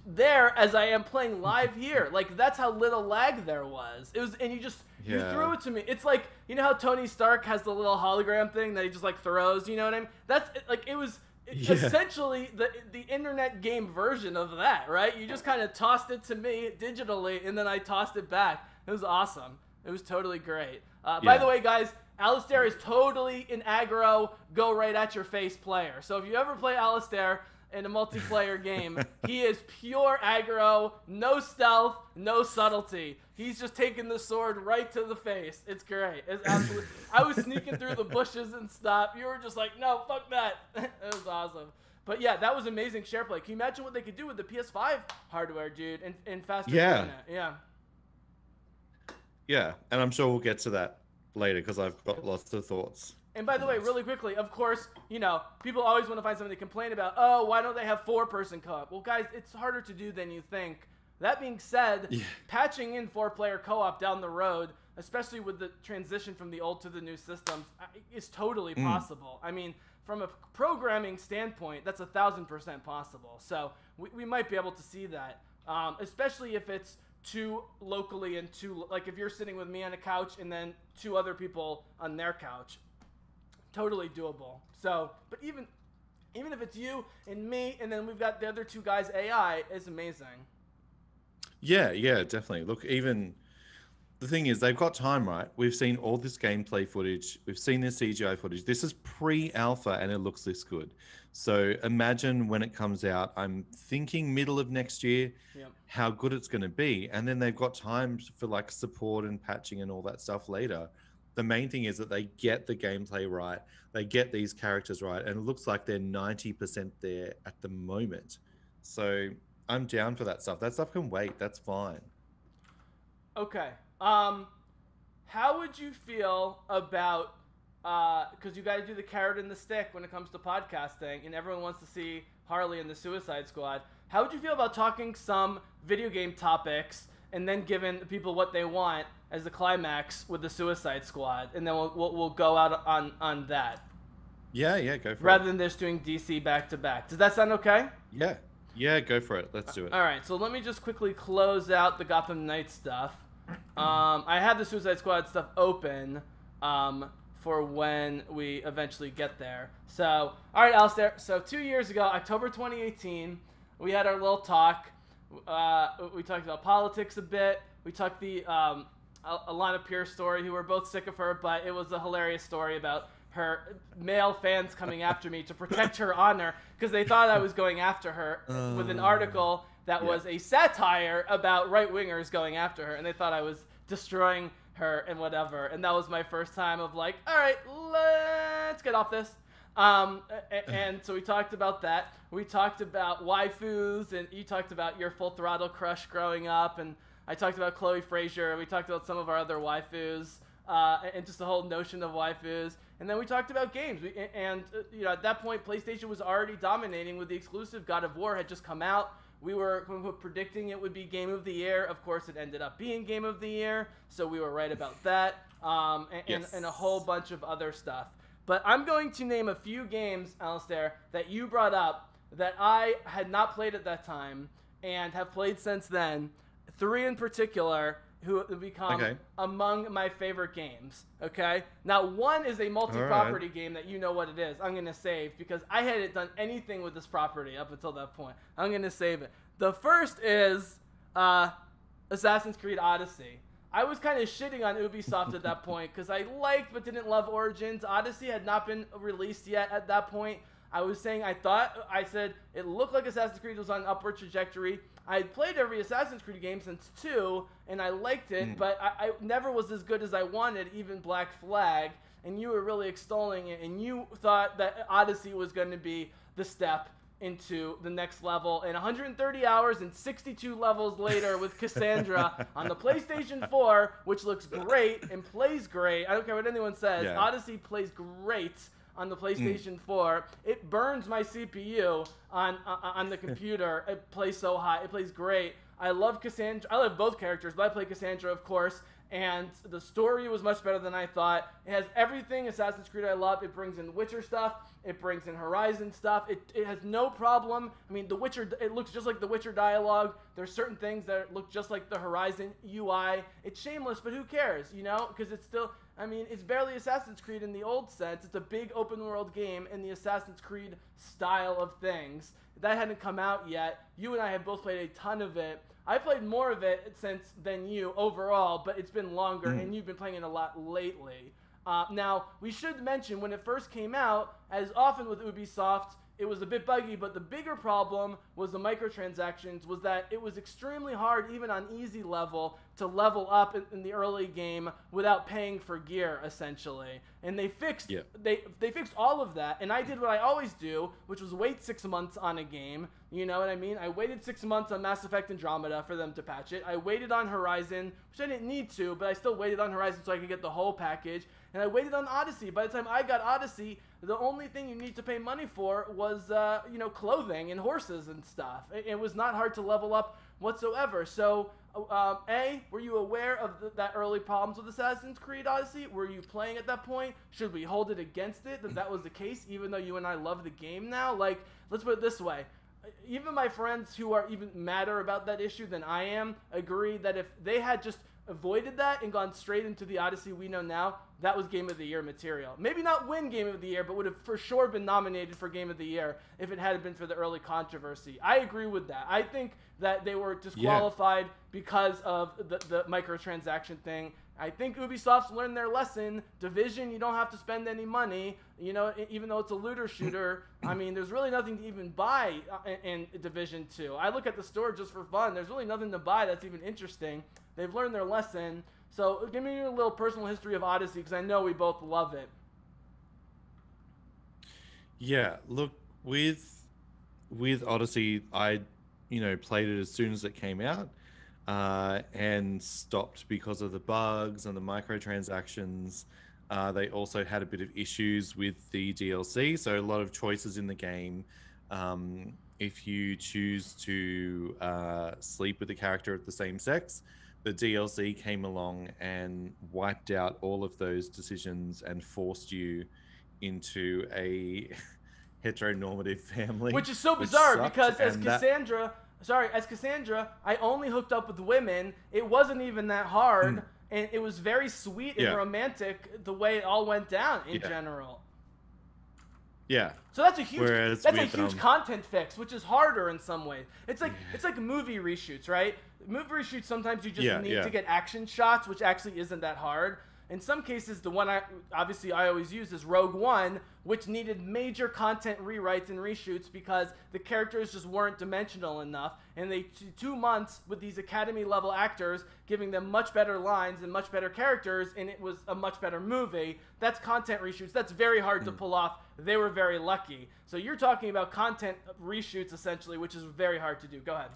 there as I am playing live here. Like, that's how little lag there was. It was, and you threw it to me. It's like, you know how Tony Stark has the little hologram thing that he just like throws, you know what I mean? That's like, it was essentially the internet game version of that, right? You just kind of tossed it to me digitally, and then I tossed it back. It was awesome. It was totally great. By the way, guys, Alaisdair is totally an aggro, go right at your face player. So if you ever play Alaisdair in a multiplayer game, he is pure aggro, no stealth, no subtlety. He's just taking the sword right to the face. It's great. It's absolutely. I was sneaking through the bushes and stuff. You were just like, no, fuck that. It was awesome. But yeah, that was amazing SharePlay. Can you imagine what they could do with the PS5 hardware, dude, and faster internet? Yeah. Yeah, and I'm sure we'll get to that later because I've got lots of thoughts. And by the way, really quickly, of course, you know, people always want to find something to complain about. Oh, why don't they have 4-person co-op? Well, guys, it's harder to do than you think. That being said, patching in 4-player co-op down the road, especially with the transition from the old to the new systems, is totally possible. I mean, from a programming standpoint, that's 1,000% possible. So we might be able to see that, especially if it's 2 locally and 2, like if you're sitting with me on a couch and then 2 other people on their couch. Totally doable. So, but even if it's you and me, and then we've got the other 2 guys, AI is amazing. Yeah, definitely. Look, even the thing is, they've got time, right? We've seen all this gameplay footage. We've seen this CGI footage. This is pre-alpha, and it looks this good. So imagine when it comes out. I'm thinking middle of next year, how good it's going to be, and then they've got time for like support and patching and all that stuff later. The main thing is that they get the gameplay right. They get these characters right. And it looks like they're 90% there at the moment. So I'm down for that stuff. That stuff can wait. That's fine. Okay. how would you feel about, because you got to do the carrot and the stick when it comes to podcasting, and everyone wants to see Harley and the Suicide Squad. How would you feel about talking some video game topics and then giving people what they want as the climax with the Suicide Squad, and then we'll go out on that? Yeah, go for it. Rather than just doing DC back to back. Does that sound okay? Yeah, go for it. Let's do it. All right, so let me just quickly close out the Gotham Knights stuff. I have the Suicide Squad stuff open for when we eventually get there. So, all right, Alaisdair. So 2 years ago, October 2018, we had our little talk. We talked about politics a bit. We talked the Alana Pierce story, who were both sick of her, but it was a hilarious story about her male fans coming after me to protect her honor because they thought I was going after her with an article that was a satire about right-wingers going after her, and they thought I was destroying her and whatever. And that was my first time of like, all right, let's get off this. And so we talked about that. We talked about waifus, and you talked about your Full Throttle crush growing up, and I talked about Chloe Frazier. We talked about some of our other waifus, and just the whole notion of waifus. And then we talked about games. At that point, PlayStation was already dominating with the exclusive. God of War had just come out. We were predicting it would be Game of the Year. Of course, it ended up being Game of the Year, so we were right about that, and a whole bunch of other stuff. But I'm going to name a few games, Alaisdair, that you brought up that I had not played at that time and have played since then. 3 in particular who have become among my favorite games, okay? Now, 1 is a multi-property game that you know what it is. I'm going to save because I hadn't done anything with this property up until that point. I'm going to save it. The first is Assassin's Creed Odyssey. I was kind of shitting on Ubisoft at that point because I liked but didn't love Origins. Odyssey had not been released yet at that point. I was saying I said it looked like Assassin's Creed was on an upward trajectory. I had played every Assassin's Creed game since 2, and I liked it, but I never was as good as I wanted, even Black Flag, and you were really extolling it, and you thought that Odyssey was going to be the step into the next level. And 130 hours and 62 levels later with Cassandra on the PlayStation 4, which looks great and plays great. I don't care what anyone says. Yeah. Odyssey plays great on the PlayStation 4. It burns my CPU on the computer. It plays so hot. It plays great. I love Cassandra. I love both characters, but I play Cassandra, of course. And the story was much better than I thought. It has everything Assassin's Creed I love. It brings in Witcher stuff. It brings in Horizon stuff. It has no problem. I mean, The Witcher, it looks just like The Witcher dialogue. There's certain things that look just like the Horizon UI. It's shameless, but who cares, you know? Because it's still, I mean, it's barely Assassin's Creed in the old sense. It's a big open world game in the Assassin's Creed style of things. That hadn't come out yet. You and I have both played a ton of it. I played more of it than you overall, but it's been longer, and you've been playing it a lot lately. Now, we should mention, when it first came out, as often with Ubisoft, it was a bit buggy, but the bigger problem was the microtransactions, was that it was extremely hard, even on easy level, to level up in the early game without paying for gear, essentially. And they fixed they fixed all of that, and I did what I always do, which was wait 6 months on a game. You know what I mean? I waited 6 months on Mass Effect Andromeda for them to patch it. I waited on Horizon, which I didn't need to, but I still waited on Horizon so I could get the whole package. And I waited on Odyssey. By the time I got Odyssey, the only thing you need to pay money for was, clothing and horses and stuff. It was not hard to level up whatsoever. So, were you aware of that early problems with Assassin's Creed Odyssey? Were you playing at that point? Should we hold it against it that was the case, even though you and I love the game now? Like, let's put it this way. Even my friends who are even madder about that issue than I am agree that if they had just avoided that and gone straight into the Odyssey we know now, that was Game of the Year material. Maybe not win Game of the Year, but would have for sure been nominated for Game of the Year if it hadn't been for the early controversy. I agree with that. I think that they were disqualified because of the microtransaction thing. I think Ubisoft's learned their lesson. Division, you don't have to spend any money. You know, even though it's a looter shooter, I mean, there's really nothing to even buy in Division 2. I look at the store just for fun. There's really nothing to buy that's even interesting. They've learned their lesson. So give me a little personal history of Odyssey, because I know we both love it. Yeah, look, with Odyssey, I played it as soon as it came out. and stopped because of the bugs and the microtransactions. They also had a bit of issues with the DLC, so a lot of choices in the game. If you choose to sleep with a character of the same sex, the DLC came along and wiped out all of those decisions and forced you into a heteronormative family, which is so bizarre sucked, because as and Cassandra, I only hooked up with women. It wasn't even that hard, and it was very sweet and romantic the way it all went down in general. Yeah. So that's a huge content fix, which is harder in some ways. It's like movie reshoots, right? Movie reshoots, sometimes you just need to get action shots, which actually isn't that hard. In some cases, the one I always use is Rogue One, which needed major content rewrites and reshoots because the characters just weren't dimensional enough. And they 2 months with these Academy level actors, giving them much better lines and much better characters, and it was a much better movie. That's content reshoots. That's very hard to pull off. They were very lucky. So you're talking about content reshoots essentially, which is very hard to do. Go ahead.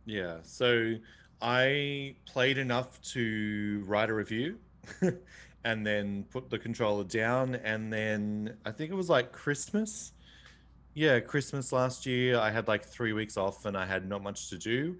Yeah. So I played enough to write a review and then put the controller down. And then I think it was like Christmas. Yeah, Christmas last year. I had like 3 weeks off and I had not much to do.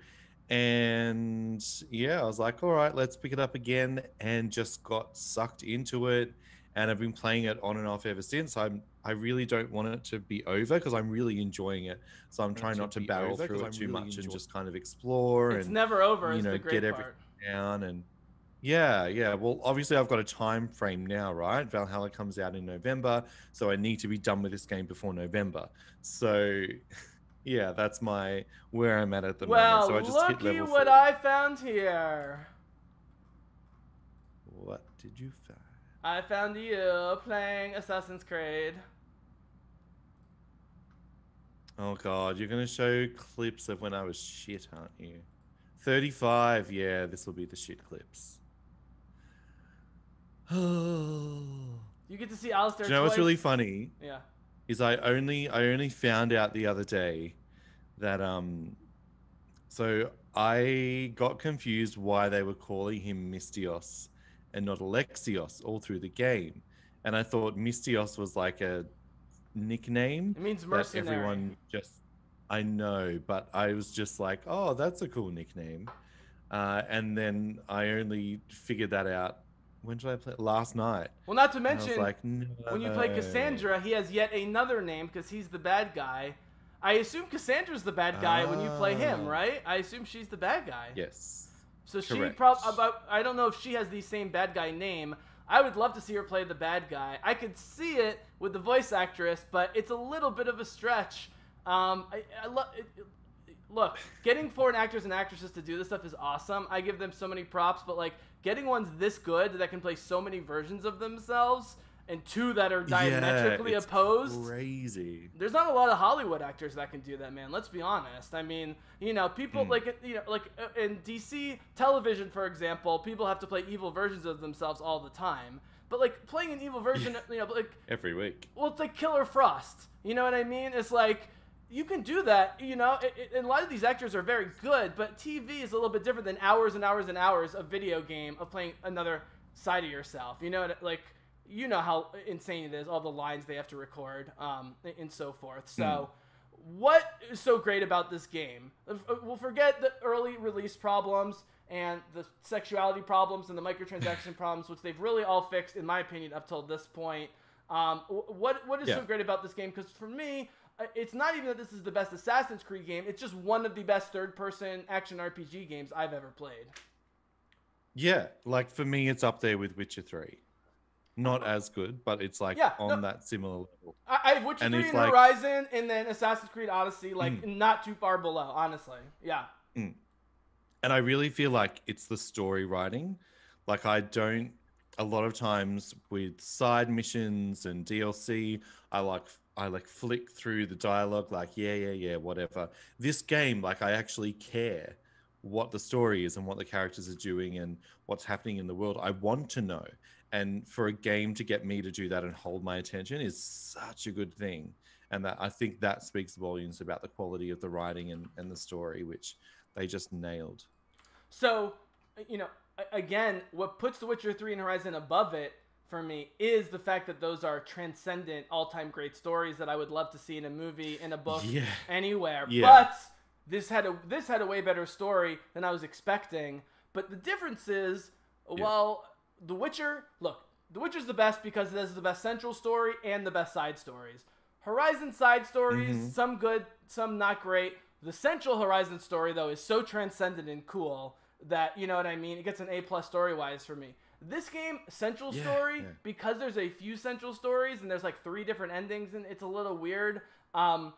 And yeah, I was like, all right, let's pick it up again, and just got sucked into it. And I've been playing it on and off ever since. I really don't want it to be over because I'm really enjoying it. So I'm trying not to barrel through it too much and just kind of explore. It's and never over, you know, is the great get everything down. And yeah. Well, obviously I've got a time frame now, right? Valhalla comes out in November, so I need to be done with this game before November. So yeah, that's where I'm at the moment. So I just hit level 4. What I found here. What did you find? I found you playing Assassin's Creed. Oh god, you're gonna show clips of when I was shit, aren't you? 35, yeah, this will be the shit clips. You get to see Alaisdair. Do you know what's really funny? Yeah. Is I only found out the other day that so I got confused why they were calling him Mystios and not Alexios all through the game. And I thought Mystios was like a nickname. It means mercenary. Everyone I know, but I was just like, oh, that's a cool nickname. And then I only figured that out. When did I play? Last night. Well, not to mention, like, no. When you play Cassandra, he has yet another name because he's the bad guy. I assume Cassandra's the bad guy when you play him, right? I assume she's the bad guy. Yes. So correct. I don't know if she has the same bad guy name. I would love to see her play the bad guy. I could see it with the voice actress, but it's a little bit of a stretch. Look, getting foreign actors and actresses to do this stuff is awesome. I give them so many props, but like getting ones this good that can play so many versions of themselves and two that are diametrically opposed. Crazy. There's not a lot of Hollywood actors that can do that, man. Let's be honest. I mean, you know, people like in DC television, for example, people have to play evil versions of themselves all the time. But like playing an evil version, you know, like every week. Well, it's like Killer Frost. You know what I mean? It's like you can do that. You know, and a lot of these actors are very good, but TV is a little bit different than hours and hours and hours of video game of playing another side of yourself. You know, like. You know how insane it is, all the lines they have to record, and so forth. So, what is so great about this game? We'll forget the early release problems and the sexuality problems and the microtransaction problems, which they've really all fixed, in my opinion, up till this point. What is so great about this game? Because for me, it's not even that this is the best Assassin's Creed game. It's just one of the best third-person action RPG games I've ever played. Yeah, like for me, it's up there with Witcher 3. Not as good, but it's like on that similar level. I have Witcher 3 and Horizon, and then Assassin's Creed Odyssey, like not too far below, honestly. Yeah. And I really feel like it's the story writing. Like a lot of times with side missions and DLC, I flick through the dialogue, like, yeah, whatever. This game, like I actually care what the story is and what the characters are doing and what's happening in the world. I want to know. And for a game to get me to do that and hold my attention is such a good thing. And that I think that speaks volumes about the quality of the writing and the story, which they just nailed. So, again, what puts The Witcher 3 and Horizon above it for me is the fact that those are transcendent, all-time great stories that I would love to see in a movie, in a book, anywhere. Yeah. But this had a way better story than I was expecting. But the difference is, well, The Witcher, look, The Witcher's the best because it has the best central story and the best side stories. Horizon side stories, some good, some not great. The central Horizon story, though, is so transcendent and cool that, you know what I mean? It gets an A+ story-wise for me. This game, central story, because there's a few central stories and there's like 3 different endings and it's a little weird. But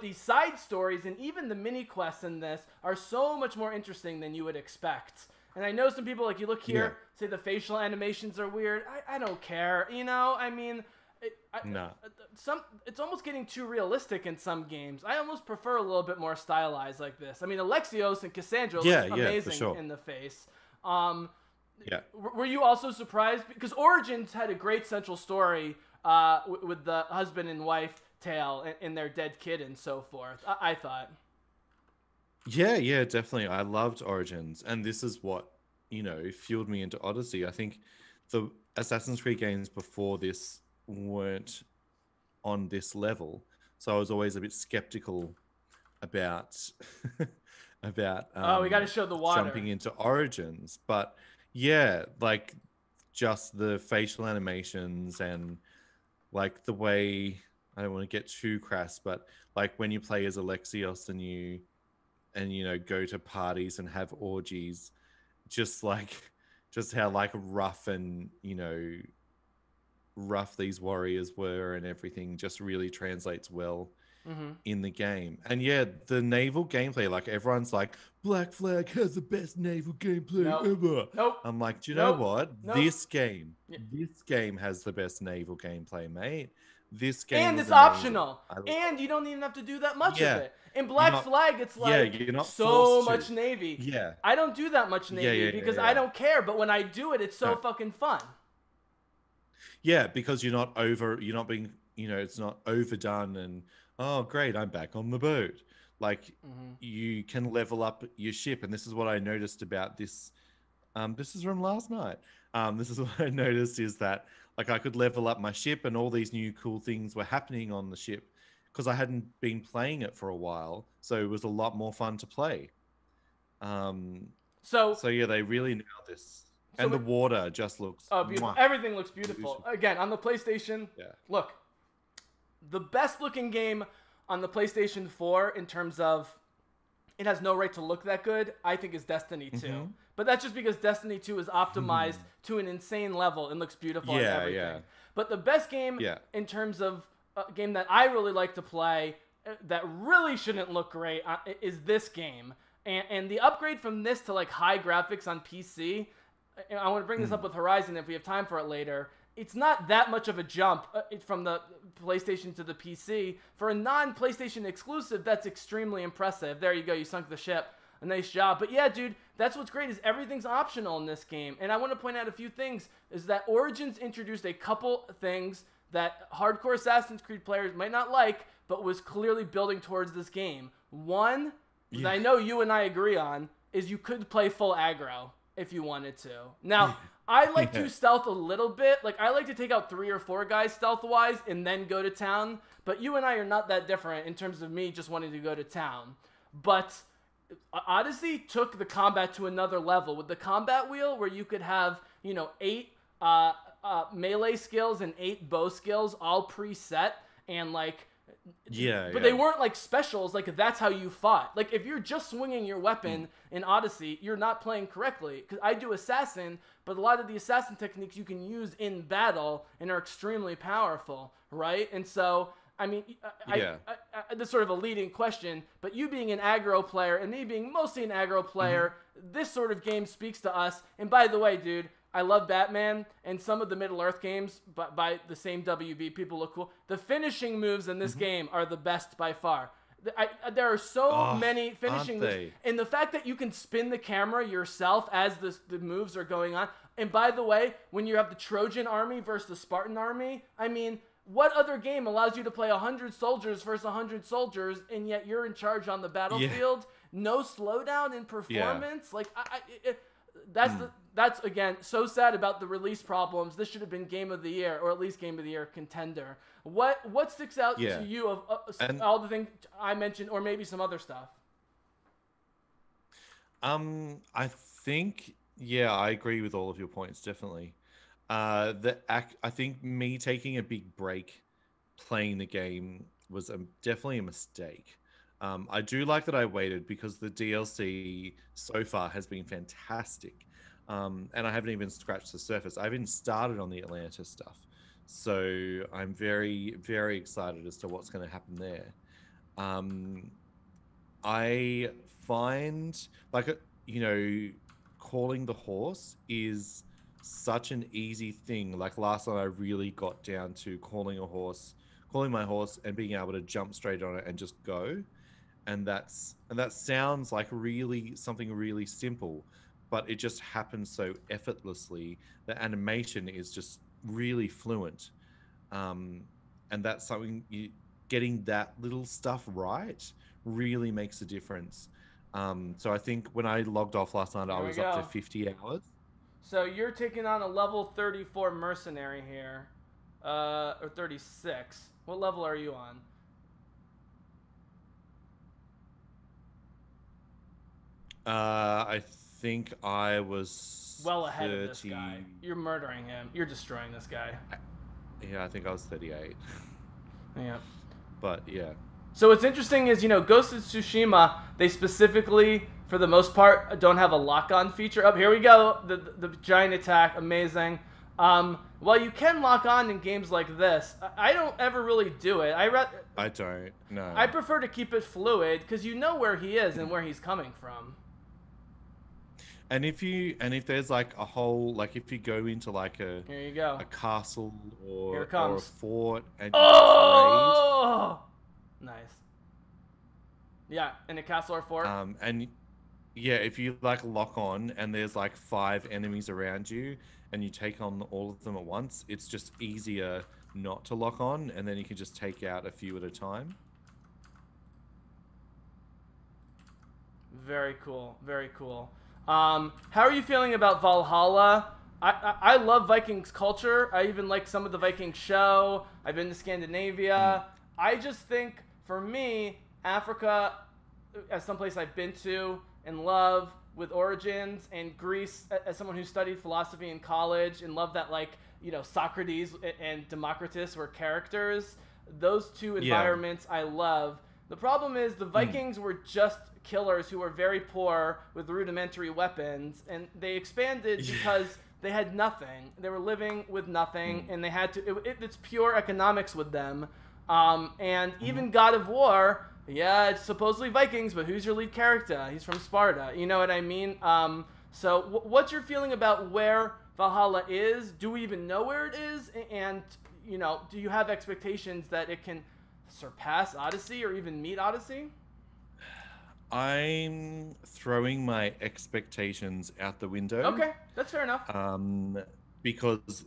these side stories and even the mini quests in this are so much more interesting than you would expect. And I know some people, like, you look here, say the facial animations are weird. I don't care, I mean... It's almost getting too realistic in some games. I almost prefer a little bit more stylized like this. I mean, Alexios and Cassandra look amazing in the face. Were you also surprised? Because Origins had a great central story with the husband and wife tale and their dead kid and so forth, I thought. Yeah, definitely. I loved Origins. And this is what, fueled me into Odyssey. I think the Assassin's Creed games before this weren't on this level, so I was always a bit skeptical about we got to show the water jumping into Origins. But like just the facial animations and like the way, I don't want to get too crass, but like when you play as Alexios and you go to parties and have orgies, just how like rough and rough these warriors were and everything just really translates well in the game. And the naval gameplay, like everyone's like, Black Flag has the best naval gameplay ever. I'm like, do you know what? This game has the best naval gameplay, mate. This game and it's optional, and you don't even have to do that much of it. In Black Flag, it's like you're not so much Navy. I don't do that much Navy because I don't care, but when I do it, it's so fucking fun. Yeah, because you're not being, it's not overdone and, oh, great, I'm back on the boat. Like, you can level up your ship. And this is what I noticed about this. This is from last night. This is what I noticed is that, like, I could level up my ship and all these new cool things were happening on the ship because I hadn't been playing it for a while. So it was a lot more fun to play. So they really nailed this. And the water just looks... Oh, beautiful. Everything looks beautiful. Again, on the PlayStation, look, the best looking game on the PlayStation 4 in terms of it has no right to look that good, I think is Destiny 2. But that's just because Destiny 2 is optimized to an insane level and looks beautiful and everything. But the best game in terms of a game that I really like to play that really shouldn't look great is this game. And the upgrade from this to like high graphics on PC... I want to bring this up with Horizon if we have time for it later. It's not that much of a jump from the PlayStation to the PC. For a non-PlayStation exclusive, that's extremely impressive. There you go. You sunk the ship. A nice job. But yeah, dude, that's what's great is everything's optional in this game. And I want to point out a few things. Is that Origins introduced a couple things that hardcore Assassin's Creed players might not like, but was clearly building towards this game. One, that I know you and I agree on, is you could play full aggro if you wanted to. Now, I like to stealth a little bit. Like, I like to take out 3 or 4 guys stealth-wise and then go to town. But you and I are not that different in terms of me just wanting to go to town. But Odyssey took the combat to another level with the combat wheel where you could have, 8 melee skills and 8 bow skills all preset and, like... But they weren't like specials. Like that's how you fought. Like if you're just swinging your weapon in Odyssey, you're not playing correctly. Because I do assassin, but a lot of the assassin techniques you can use in battle and are extremely powerful, right? And so I mean, this is sort of a leading question. But you being an aggro player and me being mostly an aggro player, this sort of game speaks to us. And by the way, dude. I love Batman, and some of the Middle-earth games by the same WB people look cool. The finishing moves in this game are the best by far. There are so many finishing moves. And the fact that you can spin the camera yourself as the moves are going on. And by the way, when you have the Trojan army versus the Spartan army, I mean, what other game allows you to play 100 soldiers versus 100 soldiers, and yet you're in charge on the battlefield? No slowdown in performance? Like, that's again, so sad about the release problems. This should have been Game of the Year, or at least Game of the Year contender. What sticks out to you of all the things I mentioned, or maybe some other stuff? I think, I agree with all of your points, definitely. I think me taking a big break playing the game was definitely a mistake. I do like that I waited because the DLC so far has been fantastic. And I haven't even scratched the surface. I haven't started on the Atlanta stuff. So I'm very, very excited as to what's going to happen there. I find, like, calling the horse is such an easy thing. Like last night I really got down to calling my horse and being able to jump straight on it and just go. And that sounds like something really simple, but it just happens so effortlessly. The animation is just really fluent. And that's something, getting that little stuff right really makes a difference. So I think when I logged off last night, I was up to 50 hours. So you're taking on a level 34 mercenary here, or 36. What level are you on? I think I was well ahead of this guy. You're murdering him. You're destroying this guy. Yeah, I think I was 38. Yeah. But yeah. So what's interesting is, Ghost of Tsushima, they specifically, for the most part, don't have a lock-on feature. Oh, here we go. The giant attack. Amazing. Well, you can lock on in games like this. I don't ever really do it. I don't. No. I prefer to keep it fluid because you know where he is and where he's coming from. And if there's like a whole, like if you go into like here you go, a castle or a fort and oh, nice. Yeah, in a castle or fort. And yeah, if you like lock on and there's like 5 enemies around you and you take on all of them at once, it's just easier not to lock on, and then you can just take out a few at a time. Very cool. Very cool. How are you feeling about Valhalla? I love Vikings culture. I even like some of the Viking show. I've been to Scandinavia. I just think, for me, Africa, as someplace I've been to and love with origins, and Greece, as someone who studied philosophy in college and loved that, like, Socrates and Democritus were characters. Those two environments I love. The problem is the Vikings were just killers who were very poor with rudimentary weapons, and they expanded because they had nothing. They were living with nothing, and they had to. It's pure economics with them. And even God of War, it's supposedly Vikings, but who's your lead character? He's from Sparta. You know what I mean? So what's your feeling about where Valhalla is? Do we even know where it is? And do you have expectations that it can surpass Odyssey or even meet Odyssey? I'm throwing my expectations out the window. Okay, that's fair enough. Because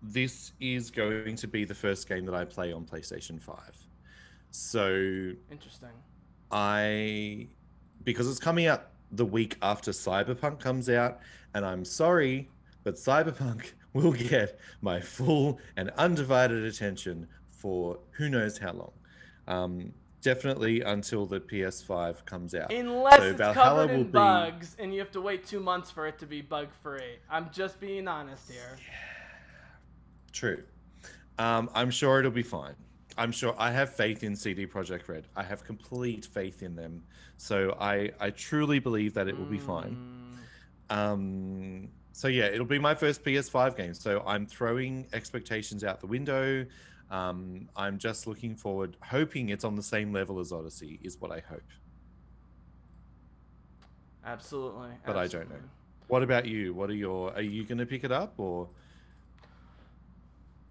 this is going to be the first game that I play on PlayStation 5. So interesting. Because it's coming out the week after Cyberpunk comes out, and I'm sorry, but Cyberpunk will get my full and undivided attention for who knows how long. Definitely until the PS5 comes out. Unless it's covered in bugs and you have to wait 2 months for it to be bug-free. I'm just being honest here. Yeah. True. I'm sure it'll be fine. I'm sure. I have faith in CD Projekt Red. I have complete faith in them. So I truly believe that it will be fine. So yeah, it'll be my first PS5 game. So I'm throwing expectations out the window. I'm just looking forward, hoping it's on the same level as Odyssey, is what I hope. Absolutely. But I don't know. What about you? Are you going to pick it up, or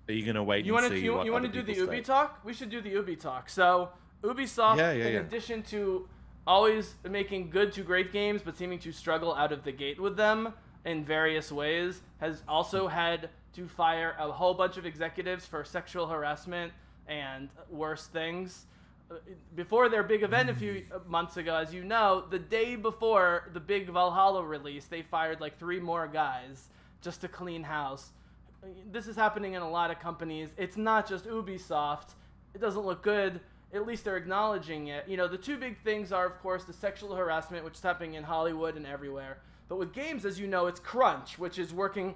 are you going to wait and see what you want to do the Ubi talk? We should do the Ubi talk. So Ubisoft, in addition to always making good to great games, but seeming to struggle out of the gate with them, in various ways, has also had to fire a whole bunch of executives for sexual harassment and worse things. Before their big event a few months ago, as you know, the day before the big Valhalla release, they fired like 3 more guys just to clean house. This is happening in a lot of companies. It's not just Ubisoft. It doesn't look good. At least they're acknowledging it. You know, the 2 big things are, of course, the sexual harassment, which is happening in Hollywood and everywhere. But with games, as you know, it's crunch, which is working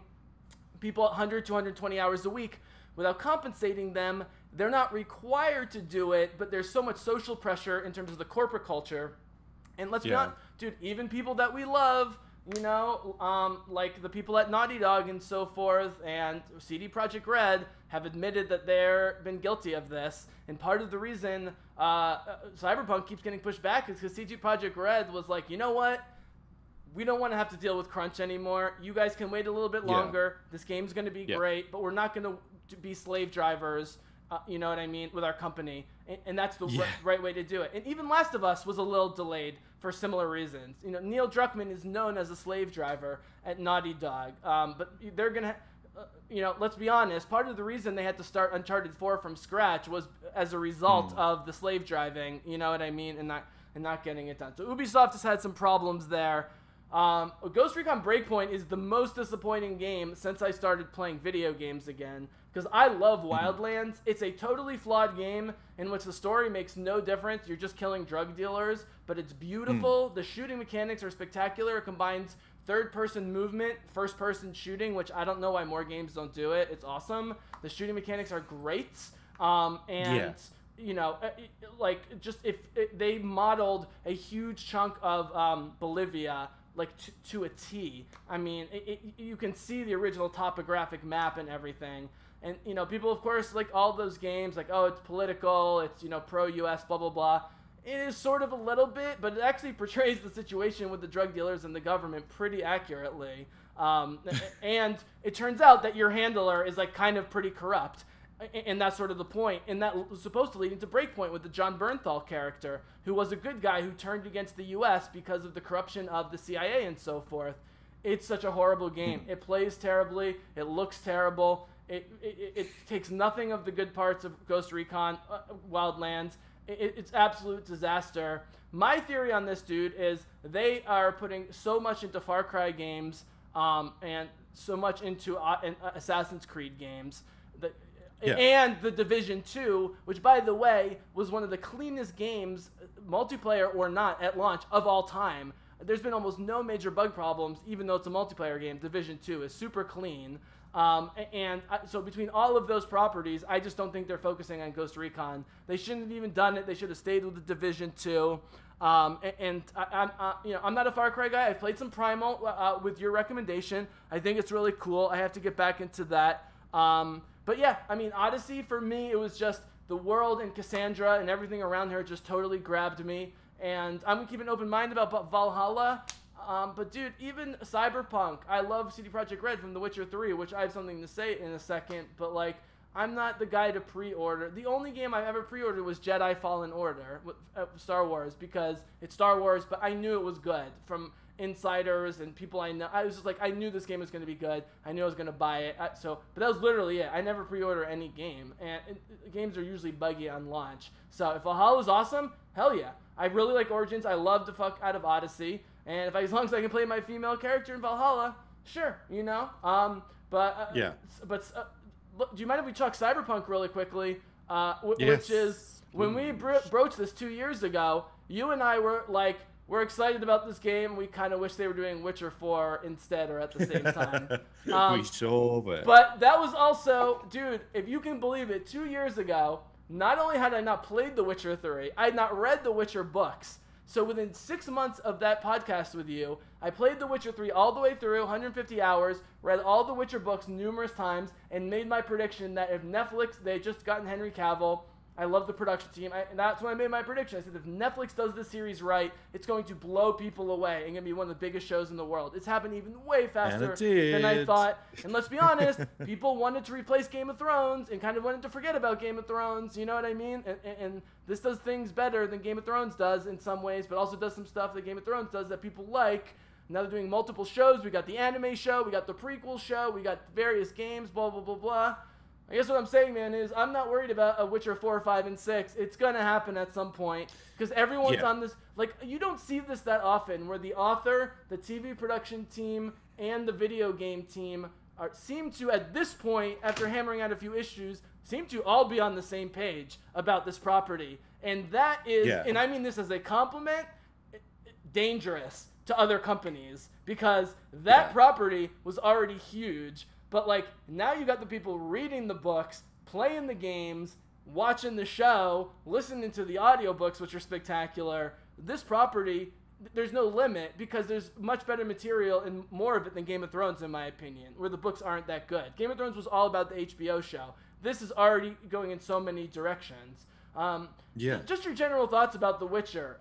people 100 to 120 hours a week without compensating them. They're not required to do it, but there's so much social pressure in terms of the corporate culture. And let's be honest, dude, even people that we love, you know, like the people at Naughty Dog and so forth, and CD Projekt Red have admitted that they've been guilty of this. And part of the reason Cyberpunk keeps getting pushed back is because CD Projekt Red was like, you know what? We don't want to have to deal with crunch anymore. You guys can wait a little bit longer. This game's going to be great, but we're not going to be slave drivers. You know what I mean, with our company, and that's the right way to do it. And even Last of Us was a little delayed for similar reasons. You know, Neil Druckmann is known as a slave driver at Naughty Dog, but they're gonna, you know, let's be honest. Part of the reason they had to start Uncharted 4 from scratch was as a result of the slave driving. You know what I mean, and not getting it done. So Ubisoft has had some problems there. Ghost Recon Breakpoint is the most disappointing game since I started playing video games again, because I love Wildlands. It's a totally flawed game in which the story makes no difference. You're just killing drug dealers, but it's beautiful. The shooting mechanics are spectacular. It combines third-person movement, first-person shooting, which I don't know why more games don't do it. It's awesome. The shooting mechanics are great. You know, like, just if they modeled a huge chunk of Bolivia like to a T. I mean, you can see the original topographic map and everything. And, you know, people, of course, like all those games, like, oh, it's political, it's, you know, pro-U.S., blah, blah, blah. It is sort of a little bit, but it actually portrays the situation with the drug dealers and the government pretty accurately. And it turns out that your handler is, like, kind of pretty corrupt. And that's sort of the point. And that was supposed to lead into Breakpoint with the John Bernthal character, who was a good guy who turned against the U.S. because of the corruption of the CIA and so forth. It's such a horrible game. It plays terribly. It looks terrible. It takes nothing of the good parts of Ghost Recon Wildlands. It's absolute disaster. My theory on this, dude, is they are putting so much into Far Cry games and so much into Assassin's Creed games. And The Division 2, which, by the way, was one of the cleanest games, multiplayer or not, at launch of all time. There's been almost no major bug problems, even though it's a multiplayer game. Division 2 is super clean. So between all of those properties, I just don't think they're focusing on Ghost Recon. They shouldn't have even done it. They should have stayed with the Division 2. I'm not a Far Cry guy. I've played some Primal with your recommendation. I think it's really cool. I have to get back into that. But yeah, I mean, Odyssey, for me, it was just the world and Cassandra and everything around her just totally grabbed me. And I'm going to keep an open mind about Valhalla. But dude, even Cyberpunk, I love CD Projekt Red from The Witcher 3, which I have something to say in a second. But like, I'm not the guy to pre-order. The only game I've ever pre-ordered was Jedi Fallen Order, Star Wars, because it's Star Wars, but I knew it was good from insiders and people I know. I was just like, I knew this game was going to be good. I knew I was going to buy it. But that was literally it. I never pre-order any game, and games are usually buggy on launch. So if Valhalla's awesome, hell yeah. I really like Origins. I love the fuck out of Odyssey, and as long as I can play my female character in Valhalla, sure, you know. Do you mind if we talk Cyberpunk really quickly? Which is, when we broached this 2 years ago, you and I were like, we're excited about this game. We kind of wish they were doing Witcher 4 instead or at the same time. We sure were. But that was also, dude, if you can believe it, 2 years ago, not only had I not played The Witcher 3, I had not read The Witcher books. So within 6 months of that podcast with you, I played The Witcher 3 all the way through, 150 hours, read all the Witcher books numerous times, and made my prediction that if Netflix, they had just gotten Henry Cavill, I love the production team, and that's when I made my prediction. I said, if Netflix does this series right, it's going to blow people away and going to be one of the biggest shows in the world. It's happened even way faster than I thought. And let's be honest, people wanted to replace Game of Thrones and kind of wanted to forget about Game of Thrones, you know what I mean? And this does things better than Game of Thrones does in some ways, but also does some stuff that Game of Thrones does that people like. Now they're doing multiple shows. We got the anime show, we got the prequel show, we got various games, blah, blah, blah, blah. I guess what I'm saying, man, is I'm not worried about a Witcher 4, 5, and 6. It's going to happen at some point because everyone's on this. Like, you don't see this that often where the author, the TV production team, and the video game team seem to, at this point, after hammering out a few issues, seem to all be on the same page about this property. And that is, and I mean this as a compliment, dangerous to other companies because that property was already huge. But, like, now you got the people reading the books, playing the games, watching the show, listening to the audiobooks, which are spectacular. This property, there's no limit because there's much better material and more of it than Game of Thrones, in my opinion, where the books aren't that good. Game of Thrones was all about the HBO show. This is already going in so many directions. Just your general thoughts about The Witcher.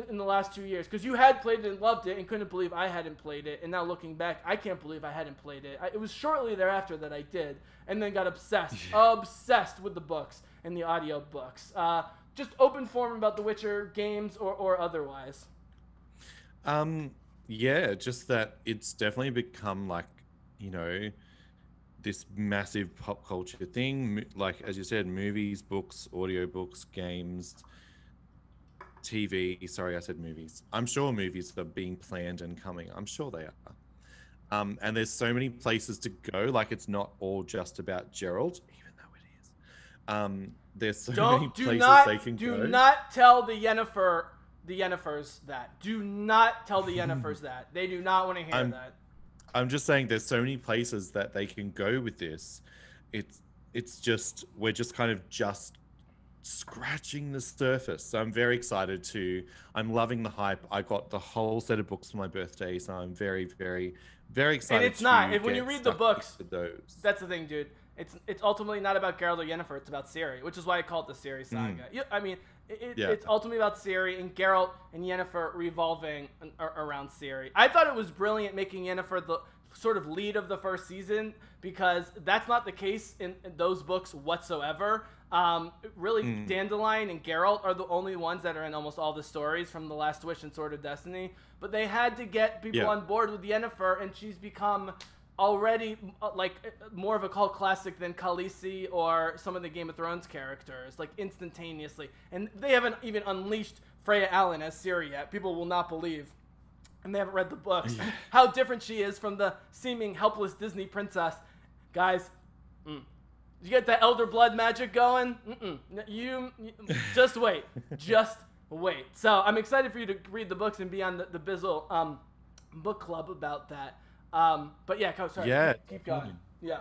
In the last 2 years, because you had played it and loved it and couldn't believe I hadn't played it, and now looking back, I can't believe I hadn't played it. It was shortly thereafter that I did, and then got obsessed with the books and the audio books. Just open forum about The Witcher games or otherwise. Just that it's definitely become like, you know, this massive pop culture thing, like as you said, movies, books, audiobooks, games, TV. Sorry, I said movies. I'm sure movies are being planned and coming. I'm sure they are. And there's so many places to go. Like, it's not all just about Geralt, even though it is. There's so many places they can go. Do not tell the Yennifers that. Do not tell the Yennifers that. They do not want to hear that. I'm just saying there's so many places that they can go with this. It's just, we're just kind of scratching the surface. So I'm very excited I'm loving the hype. I got the whole set of books for my birthday, so I'm very, very, very excited. And it's not. When you read the books, that's the thing, dude. It's ultimately not about Geralt or Yennefer. It's about Ciri, which is why I call it the Ciri saga. I mean, it's ultimately about Ciri and Geralt and Yennefer revolving around Ciri. I thought it was brilliant making Yennefer the sort of lead of the first season because that's not the case in those books whatsoever. Really, Dandelion and Geralt are the only ones that are in almost all the stories from The Last Wish and Sword of Destiny. But they had to get people on board with Yennefer, and she's become already like more of a cult classic than Khaleesi or some of the Game of Thrones characters, like instantaneously. And they haven't even unleashed Freya Allan as Ciri yet. People will not believe, and they haven't read the books, how different she is from the seeming helpless Disney princess. Guys, did you get that elder blood magic going? You just wait. Just wait. So I'm excited for you to read the books and be on the Bizzle book club about that. But yeah, sorry. Keep going. Yeah.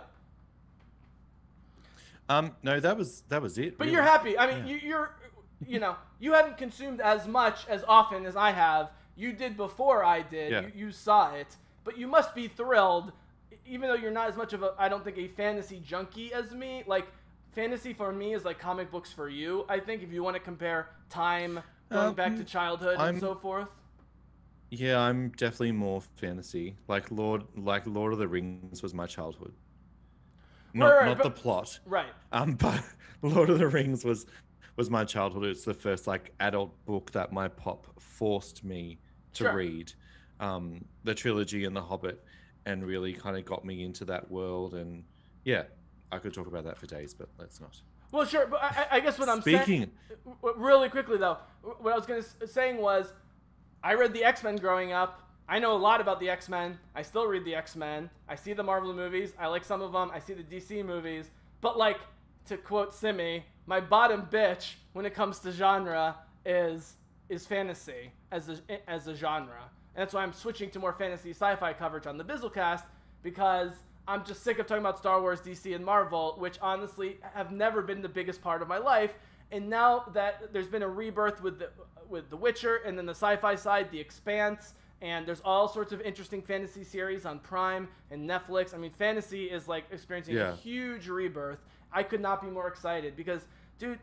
No, that was it. But really. You're happy. I mean, you haven't consumed as much as often as I have. You did before I did. Yeah. You saw it, but you must be thrilled, even though you're not as much of I don't think, a fantasy junkie as me. Like, fantasy for me is like comic books for you. I think if you want to compare time going back to childhood and so forth. Yeah, I'm definitely more fantasy. Like Lord of the Rings was my childhood. Not the plot. Right. But Lord of the Rings was my childhood. It's the first like adult book that my pop forced me to read. The trilogy and The Hobbit, and really kind of got me into that world. And yeah, I could talk about that for days, but let's not. Well, sure, but I guess what I'm saying, really quickly though, what I was saying was, I read the X-Men growing up. I know a lot about the X-Men. I still read the X-Men. I see the Marvel movies. I like some of them. I see the DC movies. But like, to quote Simi, my bottom bitch when it comes to genre is fantasy as a genre. And that's why I'm switching to more fantasy sci-fi coverage on the BizzleCast, because I'm just sick of talking about Star Wars, DC, and Marvel, which honestly have never been the biggest part of my life. And now that there's been a rebirth with The Witcher, and then the sci-fi side, The Expanse, and there's all sorts of interesting fantasy series on Prime and Netflix. I mean, fantasy is like experiencing a huge rebirth. I could not be more excited because, dude,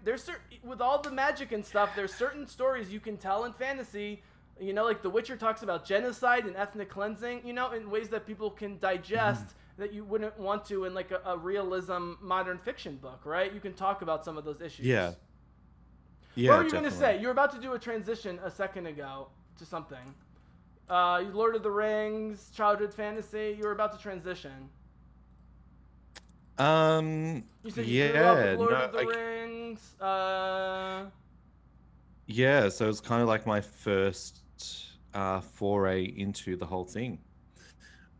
with all the magic and stuff, there's certain stories you can tell in fantasy. You know, like The Witcher talks about genocide and ethnic cleansing, you know, in ways that people can digest that you wouldn't want to in like a realism modern fiction book, right? You can talk about some of those issues. Yeah, what were you going to say? You were about to do a transition a second ago to something. Lord of the Rings, childhood fantasy. You were about to transition. You said you grew up with Lord of the Rings. Yeah, so it's kind of like my first foray into the whole thing.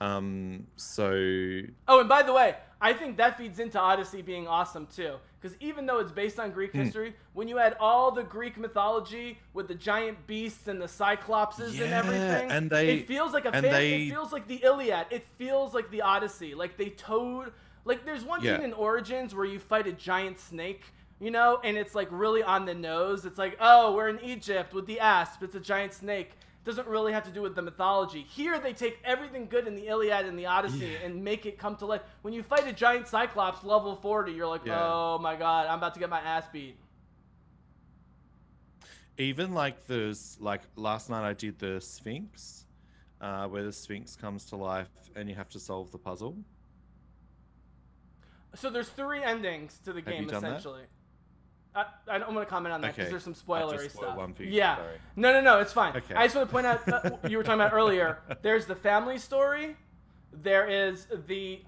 So. Oh, and by the way, I think that feeds into Odyssey being awesome too. Because even though it's based on Greek history, when you add all the Greek mythology with the giant beasts and the cyclopses and everything, and it feels like it feels like the Iliad. It feels like the Odyssey. Like they towed. Like there's one scene in Origins where you fight a giant snake, you know, and it's like really on the nose. It's like, oh, we're in Egypt with the asp. It's a giant snake. Doesn't really have to do with the mythology. Here they take everything good in the Iliad and the Odyssey and make it come to life. When you fight a giant cyclops level 40, you're like, oh my god, I'm about to get my ass beat. Even like there's like last night I did the Sphinx, where the Sphinx comes to life and you have to solve the puzzle. So there's 3 endings to the game essentially. I don't want to comment on that because there's some spoilery stuff. Yeah. Sorry. No, it's fine. Okay. I just want to point out, you were talking about earlier, there's the family story, there is the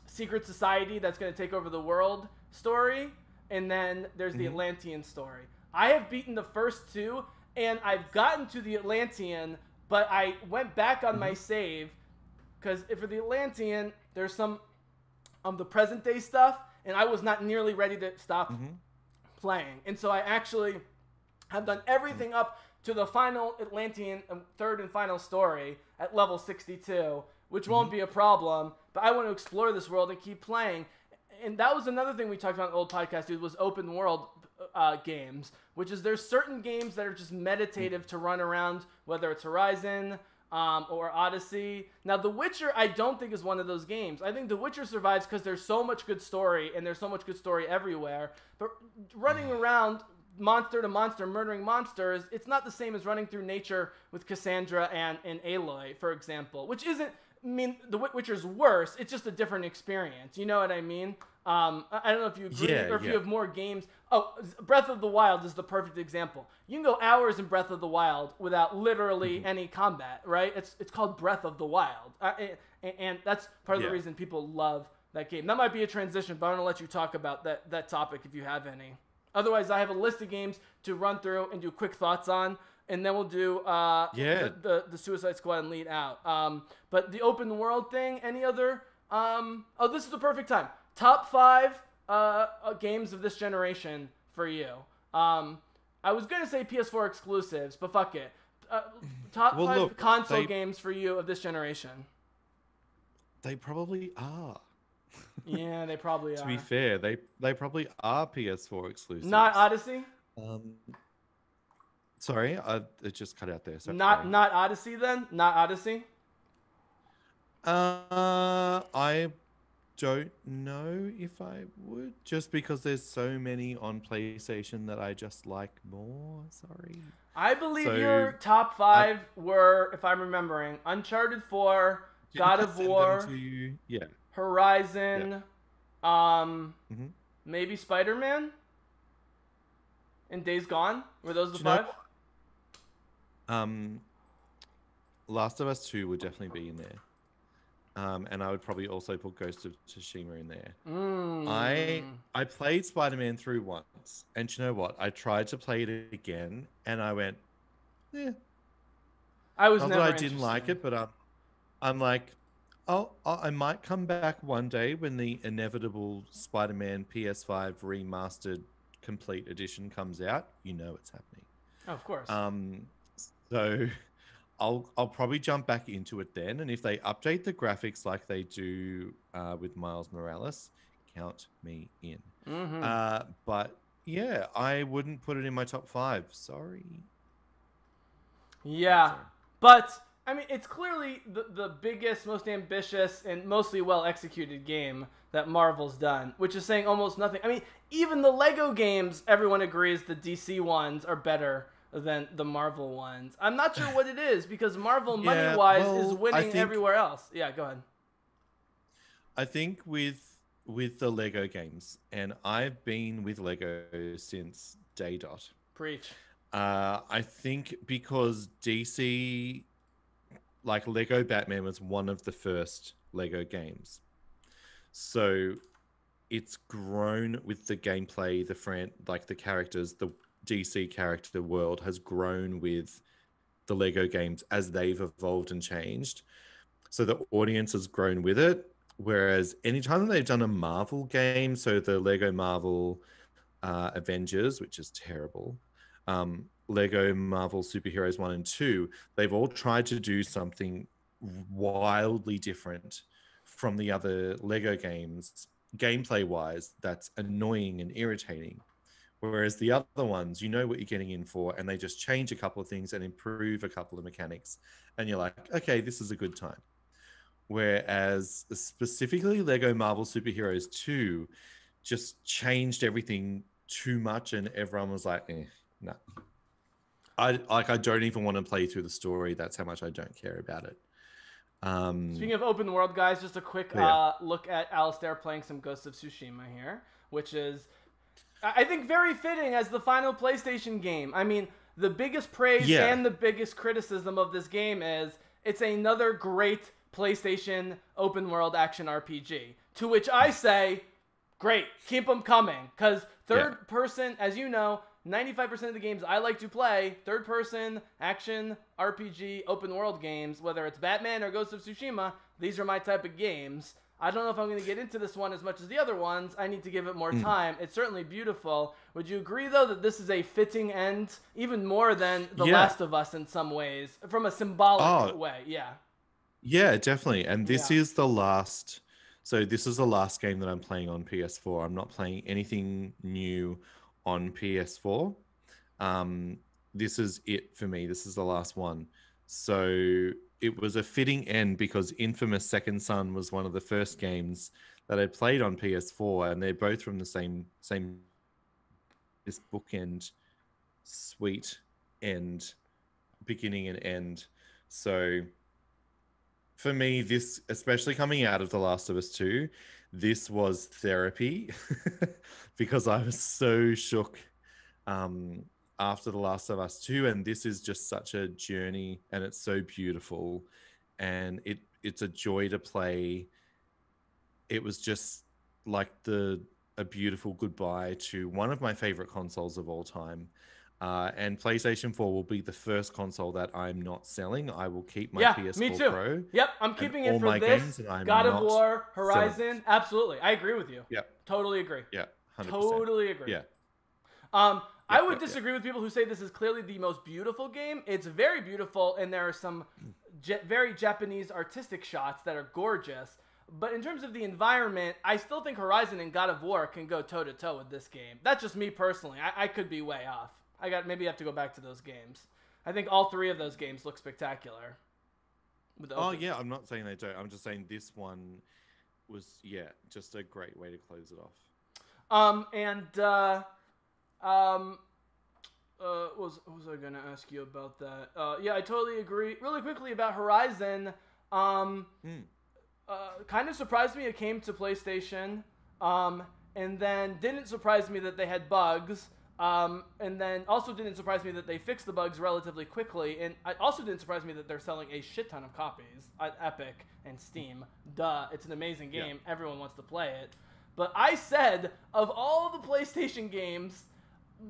secret society that's going to take over the world story, and then there's the Atlantean story. I have beaten the first 2, and I've gotten to the Atlantean, but I went back on my save, because for the Atlantean, there's some the present day stuff, and I was not nearly ready to stop playing. And so I actually have done everything up to the final Atlantean, 3rd and final story at level 62, which won't be a problem, but I want to explore this world and keep playing. And that was another thing we talked about in the old podcast, dude, was open world games, which is there's certain games that are just meditative to run around, whether it's Horizon, or Odyssey. Now, The Witcher, I don't think is one of those games. I think The Witcher survives because there's so much good story, and there's so much good story everywhere. But running around monster to monster, murdering monsters, it's not the same as running through nature with Cassandra and Aloy, for example, which isn't, I mean, The Witcher's worse. It's just a different experience. You know what I mean? I don't know if you agree or if you have more games. Oh, Breath of the Wild is the perfect example. You can go hours in Breath of the Wild without literally any combat, right? It's called Breath of the Wild. And that's part of the reason people love that game. That might be a transition, but I'm going to let you talk about that topic if you have any. Otherwise, I have a list of games to run through and do quick thoughts on, and then we'll do the Suicide Squad and lead out. But the open world thing, any other? Oh, this is the perfect time. Top 5 games of this generation for you. I was going to say PS4 exclusives, but fuck it. Top 5 console games for you of this generation. They probably are. Yeah, they probably are. To be fair, they probably are PS4 exclusives. Not Odyssey? Sorry, it just cut out there. So not Odyssey then? Not Odyssey? I don't know if I would, just because there's so many on PlayStation that I just like more. Sorry. I believe your top 5 were, if I'm remembering, Uncharted 4, God of War, Horizon, maybe Spider-Man, and Days Gone. Were those the 5? Last of Us 2 would definitely be in there. And I would probably also put Ghost of Tsushima in there. I played Spider-Man through once, and you know what? I tried to play it again, and I went, I was not never that I didn't like it, but I'm like, I might come back one day when the inevitable Spider-Man PS5 remastered complete edition comes out. You know it's happening. Oh, of course. So I'll probably jump back into it then, and if they update the graphics like they do with Miles Morales, count me in. But yeah, I wouldn't put it in my top 5. Sorry. Yeah, but I mean, it's clearly the biggest, most ambitious, and mostly well-executed game that Marvel's done, which is saying almost nothing. I mean, even the Lego games, everyone agrees the DC ones are better than the Marvel ones. I'm not sure what it is, because Marvel, money-wise, is winning everywhere else. Yeah, go ahead. I think with the Lego games, and I've been with Lego since day dot. Preach. I think because DC, like Lego Batman was one of the first Lego games. So it's grown with the gameplay, the characters, the DC character world has grown with the Lego games as they've evolved and changed. So the audience has grown with it. Whereas anytime they've done a Marvel game, so the Lego Marvel Avengers, which is terrible, Lego Marvel Superheroes 1 and 2, they've all tried to do something wildly different from the other Lego games, gameplay-wise, that's annoying and irritating. Whereas the other ones, you know what you're getting in for, and they just change a couple of things and improve a couple of mechanics. And you're like, okay, this is a good time. Whereas specifically Lego Marvel Superheroes 2 just changed everything too much, and everyone was like, no. I don't even want to play through the story. That's how much I don't care about it. Speaking of open world, guys, just a quick look at Alaisdair playing some Ghost of Tsushima here, which is, I think, very fitting as the final PlayStation game. I mean, the biggest praise and the biggest criticism of this game is it's another great PlayStation open world action RPG. To which I say, great, keep them coming. Because third person, as you know, 95% of the games I like to play, third-person, action, RPG, open-world games, whether it's Batman or Ghost of Tsushima, these are my type of games. I don't know if I'm going to get into this one as much as the other ones. I need to give it more time. It's certainly beautiful. Would you agree, though, that this is a fitting end, even more than The Last of Us in some ways, from a symbolic way? Yeah, definitely. And this is the last... So this is the last game that I'm playing on PS4. I'm not playing anything new on PS4. This is it for me. This is the last one. So it was a fitting end because Infamous Second Son was one of the first games that I played on PS4, and they're both from the same this bookend, sweet end, beginning and end. So for me, this, especially coming out of The Last of Us 2, this was therapy because I was so shook after The Last of Us 2, and this is just such a journey, and it's so beautiful, and it's a joy to play. It was just like a beautiful goodbye to one of my favorite consoles of all time. And PlayStation 4 will be the first console that I'm not selling. I will keep my PS4 me too. Pro. Yep, I'm keeping it for this. God of War, Horizon. Selling. Absolutely. I agree with you. Yep. Totally agree. Yeah. 100%. Totally agree. Yeah. I would disagree with people who say this is clearly the most beautiful game. It's very beautiful, and there are some very Japanese artistic shots that are gorgeous. But in terms of the environment, I still think Horizon and God of War can go toe-to-toe with this game. That's just me personally. I could be way off. Maybe have to go back to those games. I think all three of those games look spectacular. Yeah, I'm not saying they don't. I'm just saying this one was, just a great way to close it off. What was I going to ask you about that? I totally agree. Really quickly about Horizon, kind of surprised me it came to PlayStation, and then didn't surprise me that they had bugs. And then also didn't surprise me that they fixed the bugs relatively quickly. And it also didn't surprise me that they're selling a shit ton of copies at Epic and Steam. Duh, it's an amazing game. Yeah. Everyone wants to play it. But I said, of all the PlayStation games,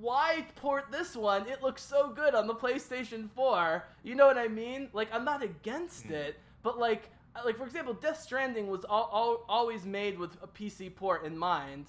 why port this one? It looks so good on the PlayStation 4. You know what I mean? Like, I'm not against it, but like for example, Death Stranding was always made with a PC port in mind.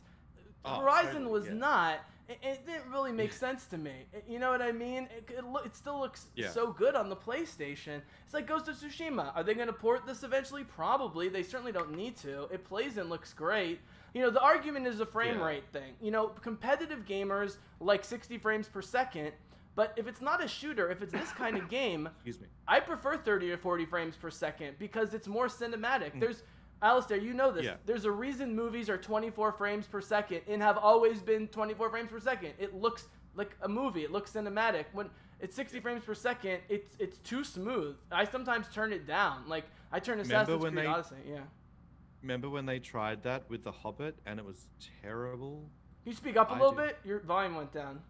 Horizon was not. It didn't really make sense to me. You know what I mean? It still looks so good on the PlayStation. It's like Ghost of Tsushima. Are they going to port this eventually? Probably. They certainly don't need to. It plays and looks great. You know, the argument is a frame rate thing. You know, competitive gamers like 60 frames per second, but if it's not a shooter, if it's this kind of game, I prefer 30 or 40 frames per second because it's more cinematic. There's... Alaisdair, you know this. Yeah. There's a reason movies are 24 frames per second and have always been 24 frames per second. It looks like a movie. It looks cinematic. When it's 60 frames per second, it's too smooth. I sometimes turn it down. Like, I turn Assassin's Creed Odyssey. Yeah. Remember when they tried that with The Hobbit and it was terrible? Can you speak up a little bit? Your volume went down.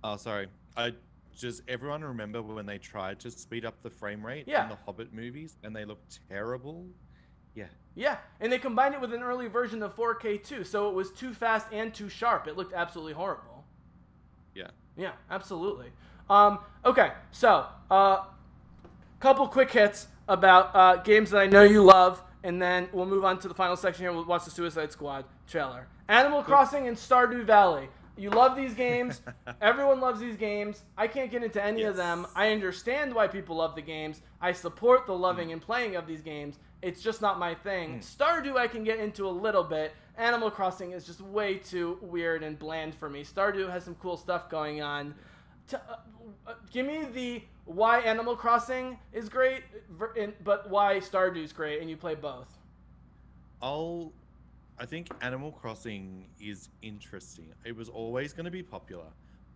Oh, sorry. I does everyone remember when they tried to speed up the frame rate Yeah. in the Hobbit movies and they looked terrible? Yeah. Yeah, and they combined it with an early version of 4K too, so it was too fast and too sharp. It looked absolutely horrible. Yeah. Yeah, absolutely. Okay, so couple quick hits about games that I know you love, and then we'll move on to the final section here. We'll watch the Suicide Squad trailer. Animal Crossing and Stardew Valley. You love these games. Everyone loves these games. I can't get into any of them. I understand why people love the games. I support the loving and playing of these games. It's just not my thing. Stardew I can get into a little bit. Animal Crossing is just way too weird and bland for me. Stardew has some cool stuff going on. Give me the why Animal Crossing is great, but why Stardew's great, and you play both. I think Animal Crossing is interesting. It was always going to be popular,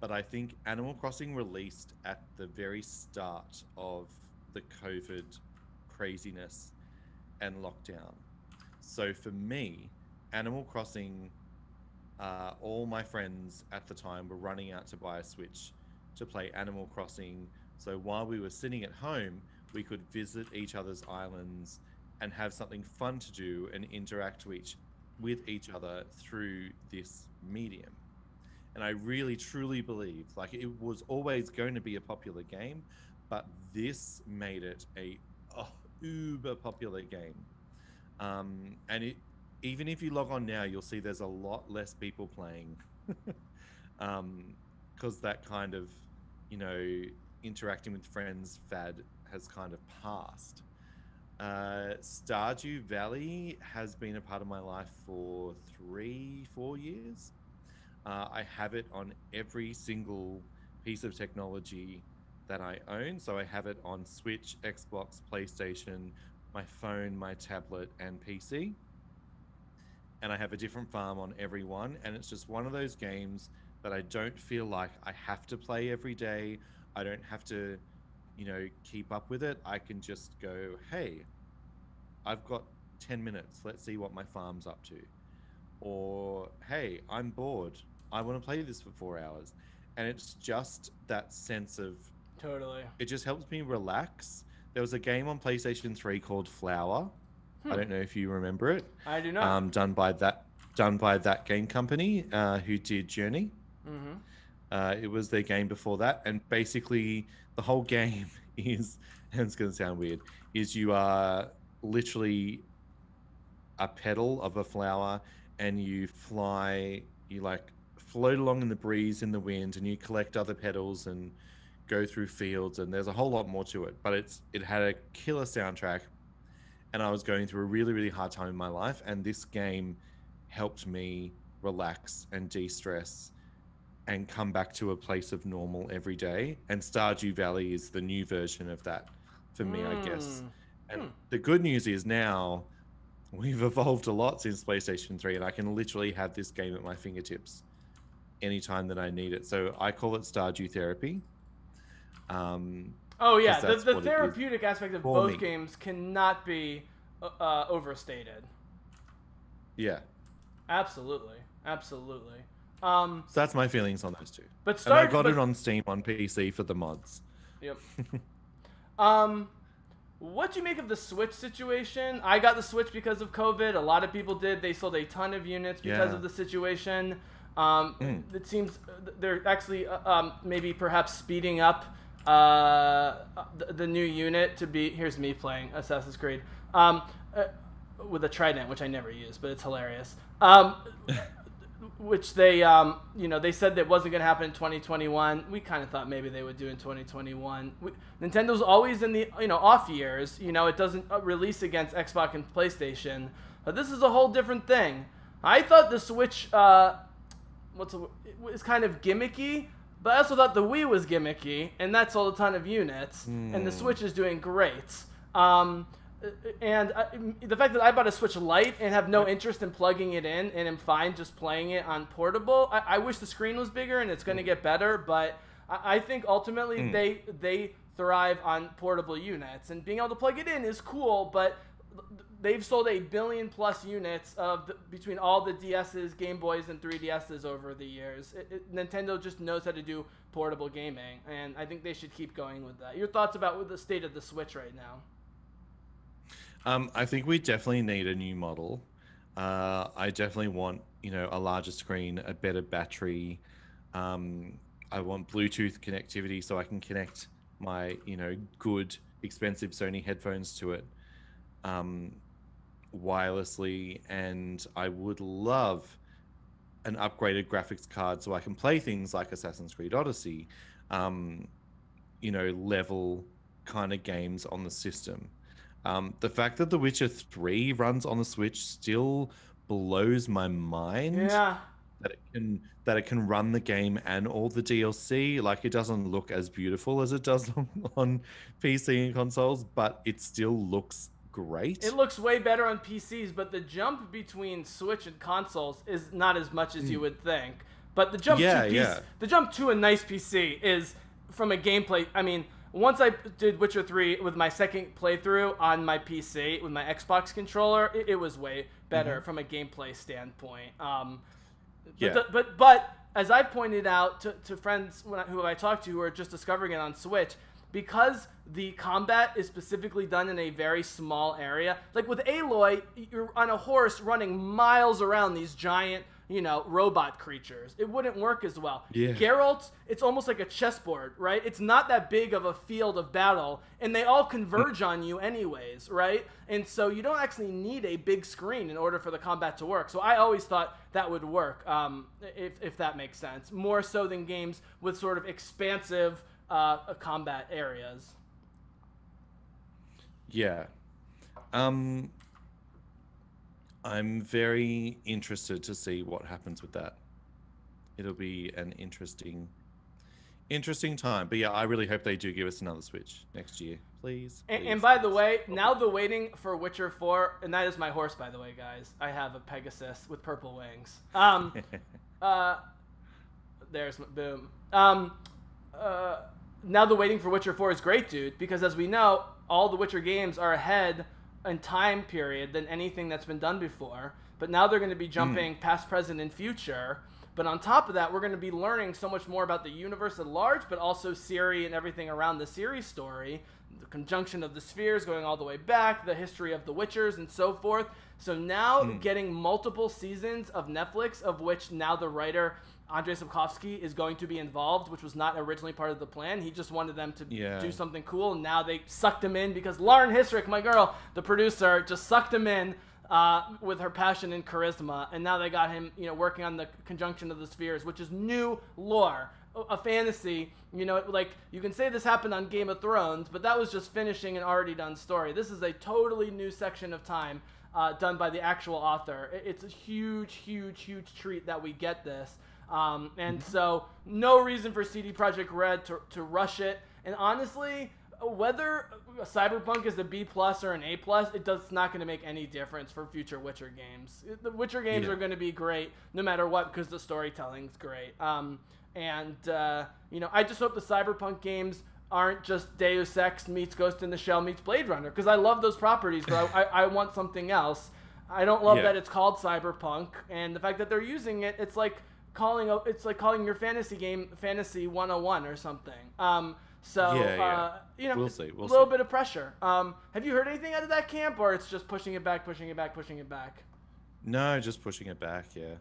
but I think Animal Crossing released at the very start of the COVID craziness and lockdown. So for me, Animal Crossing, all my friends at the time were running out to buy a Switch to play Animal Crossing. So while we were sitting at home, we could visit each other's islands and have something fun to do and interact with each other through this medium. And I really truly believe like it was always going to be a popular game, but this made it a uber popular game. And it, even if you log on now, you'll see there's a lot less people playing because that kind of, you know, interacting with friends fad has kind of passed. Stardew Valley has been a part of my life for 3-4 years. I have it on every single piece of technology that I own. So I have it on Switch, Xbox, PlayStation, my phone, my tablet, and PC. And I have a different farm on every one. And it's just one of those games that I don't feel like I have to play every day. I don't have to, you know, keep up with it. I can just go, hey, I've got 10 minutes. Let's see what my farm's up to. Or, hey, I'm bored. I want to play this for 4 hours. And it's just that sense of... Totally. It just helps me relax. There was a game on PlayStation 3 called Flower. I don't know if you remember it. I do not. Done by that game company who did Journey. It was their game before that, and basically the whole game is, and it's going to sound weird, is you are literally a petal of a flower, and you fly, you like float along in the breeze in the wind, and you collect other petals and go through fields, and there's a whole lot more to it. But it had a killer soundtrack, and I was going through a really, really hard time in my life, and this game helped me relax and de-stress and come back to a place of normal every day. And Stardew Valley is the new version of that for me, I guess. And the good news is now we've evolved a lot since PlayStation 3, and I can literally have this game at my fingertips anytime that I need it. So I call it Stardew Therapy. Oh yeah, the therapeutic aspect of both games cannot be overstated. Yeah. Absolutely. Absolutely. So that's my feelings on those two. But and I got it on Steam on PC for the mods. Yep. What do you make of the Switch situation? I got the Switch because of COVID. A lot of people did. They sold a ton of units because of the situation. It seems they're actually maybe perhaps speeding up the new unit to be... Here's me playing Assassin's Creed with a trident, which I never use, but it's hilarious. Which they, you know, they said that wasn't going to happen in 2021. We kind of thought maybe they would do in 2021. Nintendo always in the, you know, off years. You know, it doesn't release against Xbox and PlayStation. But this is a whole different thing. I thought the Switch was kind of gimmicky, but I also thought the Wii was gimmicky, and that sold a ton of units. And the Switch is doing great. And the fact that I bought a Switch Lite and have no interest in plugging it in and am fine just playing it on portable, I wish the screen was bigger, and it's going to get better, but I think ultimately they thrive on portable units, and being able to plug it in is cool, but they've sold 1 billion plus units between all the DSs, Game Boys, and 3DSs over the years. Nintendo just knows how to do portable gaming, and I think they should keep going with that. Your thoughts about the state of the Switch right now? I think we definitely need a new model. I definitely want, a larger screen, a better battery. I want Bluetooth connectivity so I can connect my, good, expensive Sony headphones to it wirelessly. And I would love an upgraded graphics card so I can play things like Assassin's Creed Odyssey, level kind of games on the system. The fact that The Witcher 3 runs on the Switch still blows my mind. Yeah. That it can run the game and all the DLC. Like, it doesn't look as beautiful as it does on PC and consoles, but it still looks great. It looks way better on PCs, but the jump between Switch and consoles is not as much as you would think. But the jump the jump to a nice PC is from a gameplay. I mean, once I did Witcher 3 with my second playthrough on my PC with my Xbox controller, it was way better from a gameplay standpoint. But as I've pointed out to friends who I talked to who are just discovering it on Switch, because the combat is specifically done in a very small area, like with Aloy, you're on a horse running miles around these giant, robot creatures. It wouldn't work as well. Yeah. Geralt, it's almost like a chessboard, right? It's not that big of a field of battle, and they all converge on you anyways, right? And so you don't actually need a big screen in order for the combat to work. So I always thought that would work, if that makes sense. More so than games with sort of expansive combat areas. Yeah. I'm very interested to see what happens with that. It'll be an interesting time. But yeah, I really hope they do give us another Switch next year. Please. And by the way, now the waiting for Witcher 4, and that is my horse, by the way, guys. I have a Pegasus with purple wings. There's boom. Now the waiting for Witcher 4 is great, dude, because as we know, all the Witcher games are ahead in time period than anything that's been done before. But now they're going to be jumping past, present, and future. But on top of that, we're going to be learning so much more about the universe at large, but also Ciri and everything around the Ciri story, the conjunction of the spheres going all the way back, the history of the Witchers, and so forth. So now getting multiple seasons of Netflix, of which now the writer Andrzej Sapkowski is going to be involved, which was not originally part of the plan. He just wanted them to do something cool, and now they sucked him in because Lauren Hissrich, my girl, the producer, just sucked him in with her passion and charisma, and now they got him, working on the conjunction of the spheres, which is new lore, a fantasy. Like, you can say this happened on Game of Thrones, but that was just finishing an already done story. This is a totally new section of time done by the actual author. It's a huge, huge, huge treat that we get this. And so no reason for CD Projekt Red to rush it. And honestly, whether Cyberpunk is a B+ or an A+, it's not going to make any difference for future Witcher games. The Witcher games are going to be great no matter what, because the storytelling's great. I just hope the Cyberpunk games aren't just Deus Ex meets Ghost in the Shell meets Blade Runner, because I love those properties, but I want something else. I don't love that it's called Cyberpunk, and the fact that they're using it, it's like calling your fantasy game Fantasy 101 or something. We'll see. A little bit of pressure. Have you heard anything out of that camp, or it's just pushing it back? No, just pushing it back. Yeah.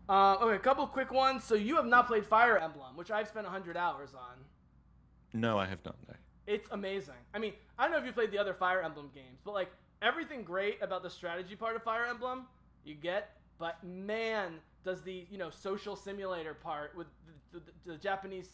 Okay, a couple quick ones. So you have not played Fire Emblem, which I've spent 100 hours on. No, I have not. No. It's amazing. I mean, I don't know if you played the other Fire Emblem games, but like everything great about the strategy part of Fire Emblem, you get. But man, does the social simulator part with the Japanese,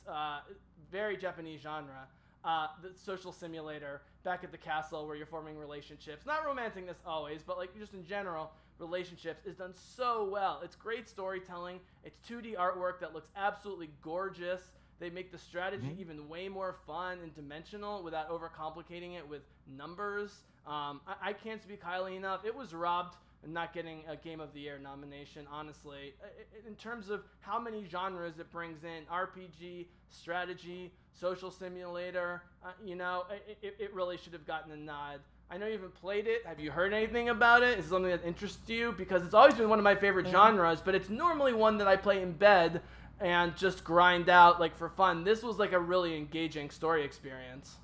very Japanese genre, the social simulator back at the castle where you're forming relationships, not romanticness always, but like just in general, relationships is done so well. It's great storytelling. It's 2D artwork that looks absolutely gorgeous. They make the strategy even way more fun and dimensional without overcomplicating it with numbers. I can't speak highly enough. It was robbed not getting a Game of the Year nomination, honestly. In terms of how many genres it brings in, RPG, strategy, social simulator, it really should have gotten a nod. I know you haven't played it. Have you heard anything about it? Is it something that interests you? Because it's always been one of my favorite genres, but it's normally one that I play in bed and just grind out like for fun. This was like a really engaging story experience.